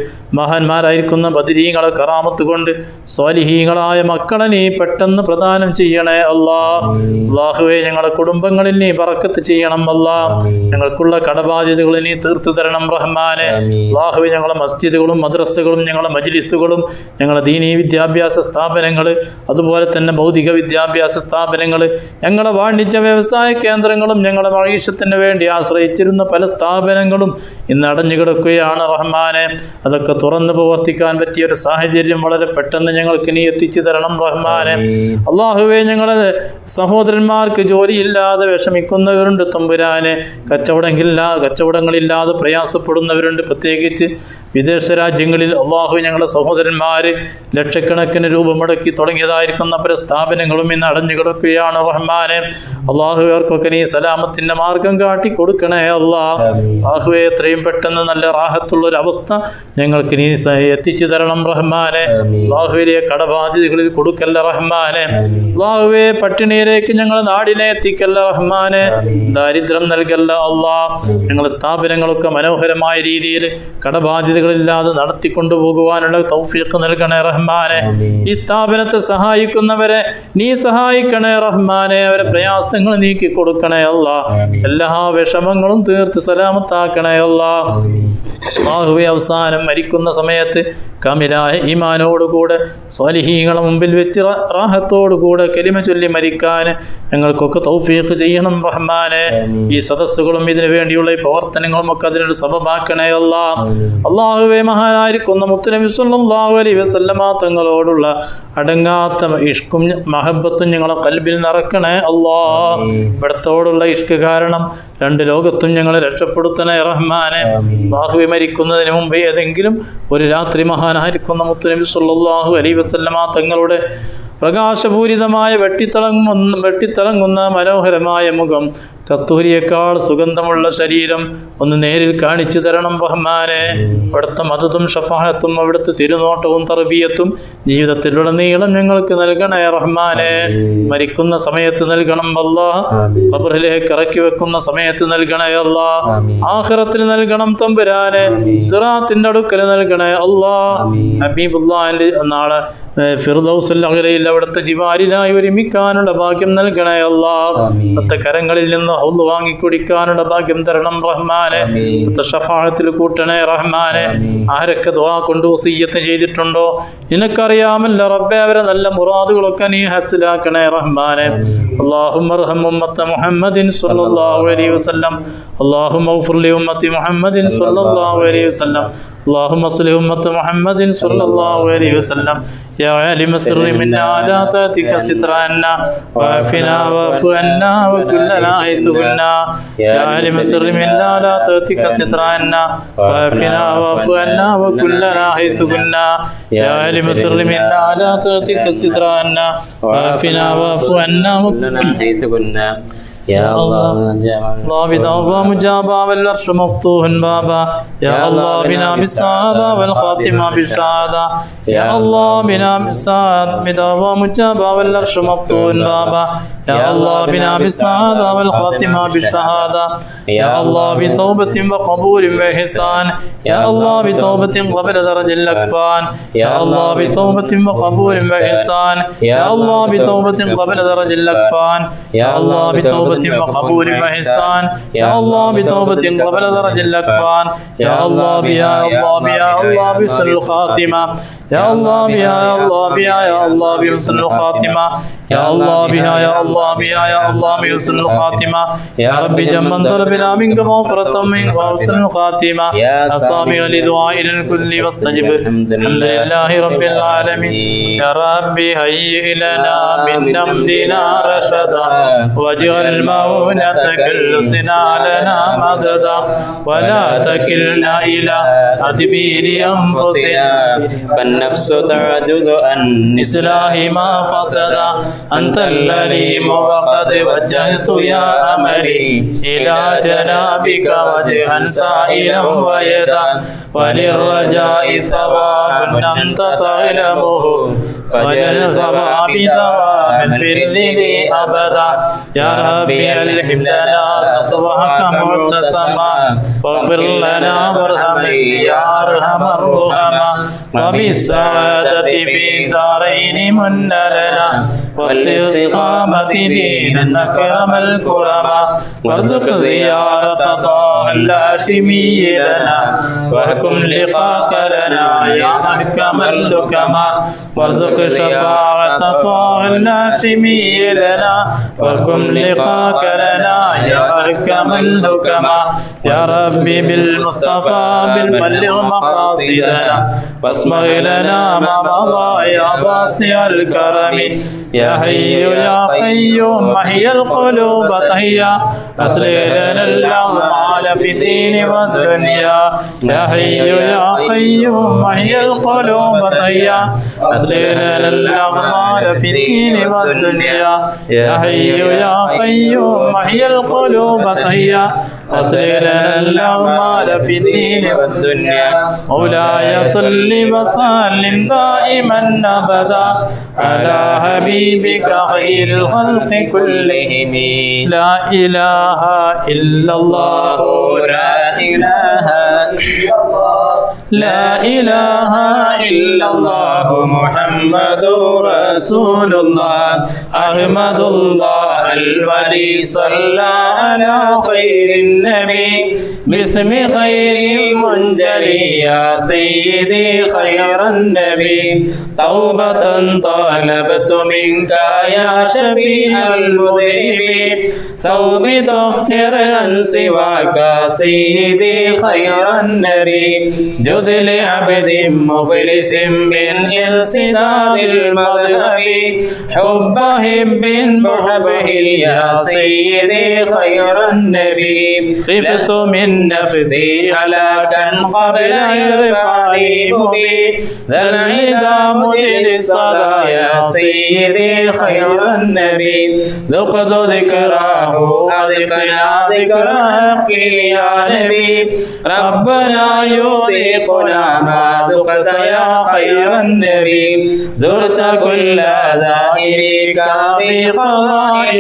മഹാന്മാരായിരിക്കുന്ന ബദരീങ്ങളെ കറാമത്ത് കൊണ്ട് സ്വാലിഹീങ്ങളായ മക്കളെ നീ പെട്ടെന്ന് പ്രദാനം ചെയ്യണേ അല്ലാഹ്. അല്ലാഹുവേ, ഞങ്ങളുടെ കുടുംബങ്ങളിൽ നീ ബറക്കത്ത് ചെയ്യണം അല്ലാഹ്. ഞങ്ങൾക്കുള്ള കടബാധ്യതകൾ നീ തീർത്തു തരണം റഹ്മാനെ. അല്ലാഹുവേ, ഞങ്ങളുടെ മസ്ജിദുകളും മദ്രസകളും ഞങ്ങളുടെ മജ്ലിസുകളും ഞങ്ങളുടെ ദീനീ വിദ്യാഭ്യാസ സ്ഥാപനങ്ങൾ, അതുപോലെ തന്നെ ഭൗതിക വിദ്യാഭ്യാസ സ്ഥാപനങ്ങൾ, ഞങ്ങളുടെ വാണിജ്യ വ്യവസായ കേന്ദ്രങ്ങളും ഞങ്ങളുടെ മഹീഷത്തിന് വേണ്ടി ആശ്രയിച്ചിരുന്ന പല സ്ഥാപനങ്ങളും ഇന്ന് അടഞ്ഞു കിടക്കുകയാണ് റഹ്മാനെ. അതൊക്കെ തുറന്നു പ്രവർത്തിക്കാൻ പറ്റിയൊരു സാഹചര്യം വളരെ പെട്ടെന്ന് ഞങ്ങൾക്ക് നീ എത്തിച്ചു തരണം റഹ്മാനെ. അല്ലാഹുവേ, ഞങ്ങളെ സഹോദരന്മാർക്ക് ജോലിയില്ലാതെ വിഷമിക്കുന്നവരുണ്ട് തമ്പുരാനെ. കച്ചവടങ്ങളില്ലാതെ പ്രയാസപ്പെടുന്നവരുണ്ട്, പ്രത്യേകിച്ച് വിദേശ രാജ്യങ്ങളിൽ. അല്ലാഹു, ഞങ്ങളുടെ സഹോദരന്മാർ ലക്ഷക്കണക്കിന് രൂപ മുടക്കി തുടങ്ങിയതായിരിക്കുന്ന പല സ്ഥാപനങ്ങളും ഇന്ന് അടഞ്ഞു കിടക്കുകയാണ് റഹ്മാനെ. അല്ലാഹു, അവർക്കൊക്കെ നീ സലാമത്തിന്റെ മാർഗം കാട്ടി കൊടുക്കണേ അല്ലാഹ്. അല്ലാഹുവേ, എത്രയും പെട്ടെന്ന് നല്ല റാഹത്തുള്ളൊരവസ്ഥ ഞങ്ങൾക്ക് നീ എത്തിച്ചു തരണം റഹ്മാനെ. അല്ലാഹുവിലെ കടബാധ്യതകളിൽ കൊടുക്കല്ല റഹ്മാനെ. അല്ലാഹുവേ, പട്ടിണിയിലേക്ക് ഞങ്ങളുടെ നാടിനെ എത്തിക്കല്ല റഹ്മാനെ. ദാരിദ്ര്യം നൽകല്ല അല്ലാഹ്. ഞങ്ങളുടെ സ്ഥാപനങ്ങളൊക്കെ മനോഹരമായ രീതിയിൽ കടബാധ്യതകളില്ലാതെ നടത്തിക്കൊണ്ടു പോകുവാനുള്ള തൗഫീഖ് നൽകണേ റഹ്മാനെ. ഈ സ്ഥാപനത്തെ സഹായിക്കുന്നവരെ നീ സഹായിക്കണേ റഹ്മാനെ. അവരെ പ്രയാസങ്ങൾ നീക്കി കൊടുക്കണേ അല്ലാഹ്. എല്ലാ വിഷമങ്ങളും തീർത്ത് സലാമത്താക്കണേ അല്ലാഹ്. അല്ലാഹുവേ, അവസാനം മരിക്കുന്ന സമയത്ത് കാമിലായ ഈമാനോടുകൂടെ സ്വാലിഹീങ്ങളെ മുമ്പിൽ വെച്ച് റാഹത്തോടുകൂടെ കലിമ ചൊല്ലി മരിക്കാൻ ഞങ്ങൾക്കൊക്കെ തൗഫീഖ് ചെയ്യണം റഹ്മാനെ. ഈ സദസ്സുകളും ഇതിനു വേണ്ടിയുള്ള ഈ പ്രവർത്തനങ്ങളും ഒക്കെ അതിനൊരു സബബാക്കണേ അല്ലാഹ്. അല്ലാഹുവേ, മഹാനായിരിക്കുന്ന മുത്തുനബി സ്വല്ലല്ലാഹു അലൈഹി വസല്ലമ തങ്ങളോടുള്ള അടങ്ങാത്ത ഇഷ്കും മഹബത്തും ഞങ്ങളെ കൽബിൽ നിറക്കണേ അല്ലാഹ്. ഇവിടത്തോടുള്ള ഇഷ്ക് കാരണം രണ്ട് ലോകത്തും ഞങ്ങളെ രക്ഷപ്പെടുത്തണേ റഹ്മാനെ. അല്ലാഹുവേ, മരിക്കുന്നതിന് മുമ്പ് ഏതെങ്കിലും ഒരു രാത്രി മഹാനായിരിക്കുന്ന മുത്തുനബി സ്വല്ലല്ലാഹു അലൈഹി വസല്ലമ തങ്ങളുടെ പ്രകാശപൂരിതമായ വെട്ടിത്തിളങ്ങുന്ന മനോഹരമായ മുഖം, കസ്തൂരിയേക്കാൾ സുഗന്ധമുള്ള ശരീരം ഒന്ന് നേരിൽ കാണിച്ചു തരണം റഹ്മാനെ. അവിടുത്തെ മദതും ഷഫാഅത്തും അവിടുത്തെ തിരുനോട്ടവും തർബിയത്തും ജീവിതത്തിലുടനീളം ഞങ്ങൾക്ക് നൽകണേ റഹ്മാനെ. മരിക്കുന്ന സമയത്ത് നൽകണം അല്ലാഹ്, ഖബറിലേക്ക് ഇറക്കി വെക്കുന്ന സമയത്ത് നൽകണേ അല്ലാഹ്, ആഖിറത്തിൽ നൽകണം തമ്പുരാനെ, സിറാത്തിന്റെ അടുക്കൽ നൽകണേ അല്ലാഹ്. ഹബീബുല്ലാഹിന്റെ നാളെ ഫിർദൗസുൽ അഅ്ലയിൽ അവിടുത്തെ ജിവാരിലായി ഒരുമിക്കാനുള്ള ഭാഗ്യം നൽകണേ അല്ലാഹ്. അവിടുത്തെ കരങ്ങളിൽ നിന്ന് ഹൗദ് വാങ്ങി കുടിക്കാനുള്ള ഭാഗ്യം തരണം റഹ്മാനെ. അവിടുത്തെ ഷഫാഅത്തിൽ കൂട്ടണേ റഹ്മാനെ. ആരൊക്കെ ദുആ കൊണ്ട് വസിയ്യത്ത് ചെയ്തിട്ടുണ്ടോ നിനക്കറിയാമല്ലോ റബ്ബേ, അവരെ നല്ല മുറാദുകളൊക്കെ നീ ഹസ്സിലാക്കണേ റഹ്മാനെ. അല്ലാഹുമ്മ അർഹം ഉമ്മത്ത മുഹമ്മദിൻ സ്വല്ലല്ലാഹു അലൈഹി വസല്ലം. അല്ലാഹുമ്മ ഗ്ഫിർ ലി ഉമ്മത്തി മുഹമ്മദിൻ സ്വല്ലല്ലാഹു അലൈഹി വസല്ലം. اللهم صل أمة محمد صلى الله عليه وسلم. يا عالم السر منا لا تأتيك ستر عنا وعافنا واعف عنا وكلنا حيث كنا. يا عالم السر منا لا تأتيك ستر عنا وعافنا واعف عنا وكلنا حيث كنا. يا عالم السر منا لا تأتيك ستر عنا وعافنا واعف عنا وكلنا حيث كنا. يا الله بنا مجابا والعرش مفتوح بابا. يا الله بنا بالسعادة والخاتمة بالسعادة. يا الله بنا بالسعادة مجابا والعرش مفتوح بابا. يا الله بنا بالسعادة والخاتمة بالسعادة. يا الله بتوبة وقبول وإحسان. يا الله بتوبة قبل درج الأكفان. يا الله بتوبة وقبول وإحسان. يا الله بتوبة قبل درج الأكفان. يا الله بتوبة وقبول وإحسان. يا الله بتوبة قبل درج الأكفان. يا الله يا الله يا الله بحسن الخاتمة. يا الله يا الله يا الله بحسن الخاتمة. يا الله بها يا الله بها يا الله بحسن الخاتمة. يا رب جمن طلبنا منك مغفرة منك وحسن الخاتمة. يا سامع لدعائنا الكل واستجب. الحمد لله رب العالمين. يا ربي هيئ لنا من أمرنا رشدا واجعل المؤونة كلسنا لنا مددا ولا تكلنا إلى تدبير أنفسنا فالنفس تعجز عن إصلاح ما فسد. أنت العليم وقد وجهت يا أمري إلى جنابك وجها سائلا ويدا وللرجاء ثواب أنت تعلمه وللثواب دوام البر لي أبدا. يا ربي ألهم لنا تقواك معتصما واغفر لنا وارحمنا يا أرحم الراحمين. وبالسعادة في الدارين من لنا والاستقامة دينا أكرم الكرماء. وارزق زيارة طه الهاشمي لنا واحكم لقاك لنا يا أحكم الحكماء. وارزق شفاعة طه الهاشمي لنا واحكم لقاك لنا يا أحكم الحكماء. يا ربي بالمصطفى بالبلغ مقاصدنا واسمع لنا ما مضى يا واسع الكرم. يا حي يا قيوم احيا القلوب تحيا أصلح لنا الأعمال في الدين والدنيا. يا حي يا قيوم احيا القلوب تحيا أصلح لنا الأعمال في الدين والدنيا. يا حي يا قيوم احيا القلوب تحيا أصلح لنا الأعمال في الدين والدنيا. مولاي صل وسلم دائما أبدا على حبيبك خير الخلق كلهم. لا إله إلا الله لا إله إلا الله لا إله إلا الله محمد رسول الله. أحمد الله الولي صلى على خير النبي باسم خير المنجلي يا سيدي خير النبي. توبة طلبت منك يا شفيع المذنبين ثوب طهر عن سواك سيدي خير النبي جد لعبد مفلس من انسداد المذهب حب حب محبه يا سيدي خير النبي خفت من نفسي هلاكا قبل إرفاني بي ذا العدا مجد الصلاة يا سيدي خير النبي ذقت ذكراه أذقنا ذكر حقي يا نبي ربنا يذيقنا ما ذقت يا خير النبي زرت كل زائرك بقضاء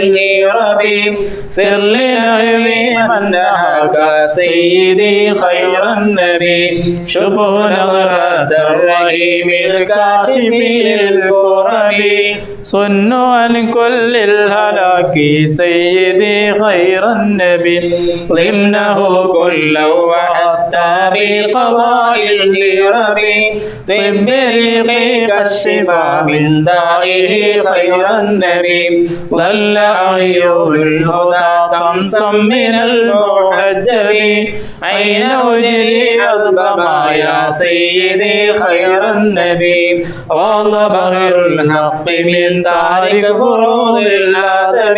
ربي سر لنهوي من نهاك سيدي خير النبي شوفوا نظرة الرحيم الكاشف للكرب صنوا عن كل الهلاك سيدي خير النبي ضمنه كلا وحتى بقضاء الكرب طب ريقك الشفاء من دائه خير النبي ظل عيون الهدى طمسا من المحجب أين أجري عذبما يا سيدي خير النبي غض بغير الحق من تارك فروض الآدب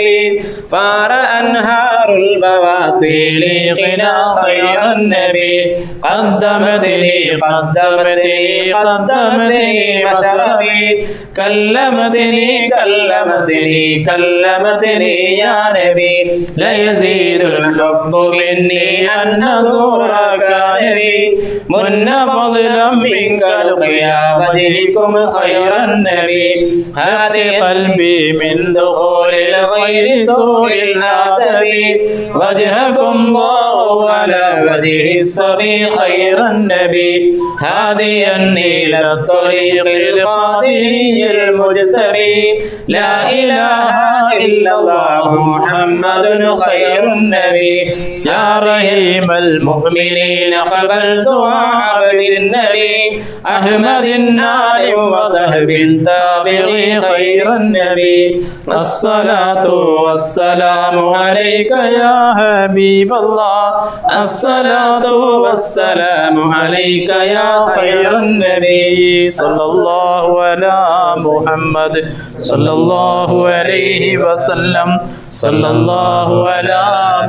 فار أنهار البواطيل قنا خير النبي قدمتني مشربي كلمتني يا نبي لا يزيد الحب مني أن نزورك نبي من فضلا منك لقيا وجهكم خير النبي هذه قلبي من دخول الخير سوء الآدب وجهكم الله على وجه الصبي خير النبي هاديا إلى الطريق القادري المجتبي لا إله إلا الله محمد خير النبي يا رحيم المؤمنين قبل دعاء عبد النبي أحمد النار وصحب تابعي خير النبي الصلاة والسلام عليك يا حبيب الله الصلاة والسلام عليك يا خير النبي صلى الله على محمد صلى الله عليه وسلم صلى الله على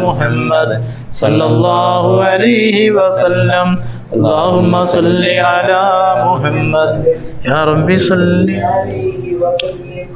محمد صلى الله عليه وسلم اللهم صل على محمد يا رب صل عليه وسلم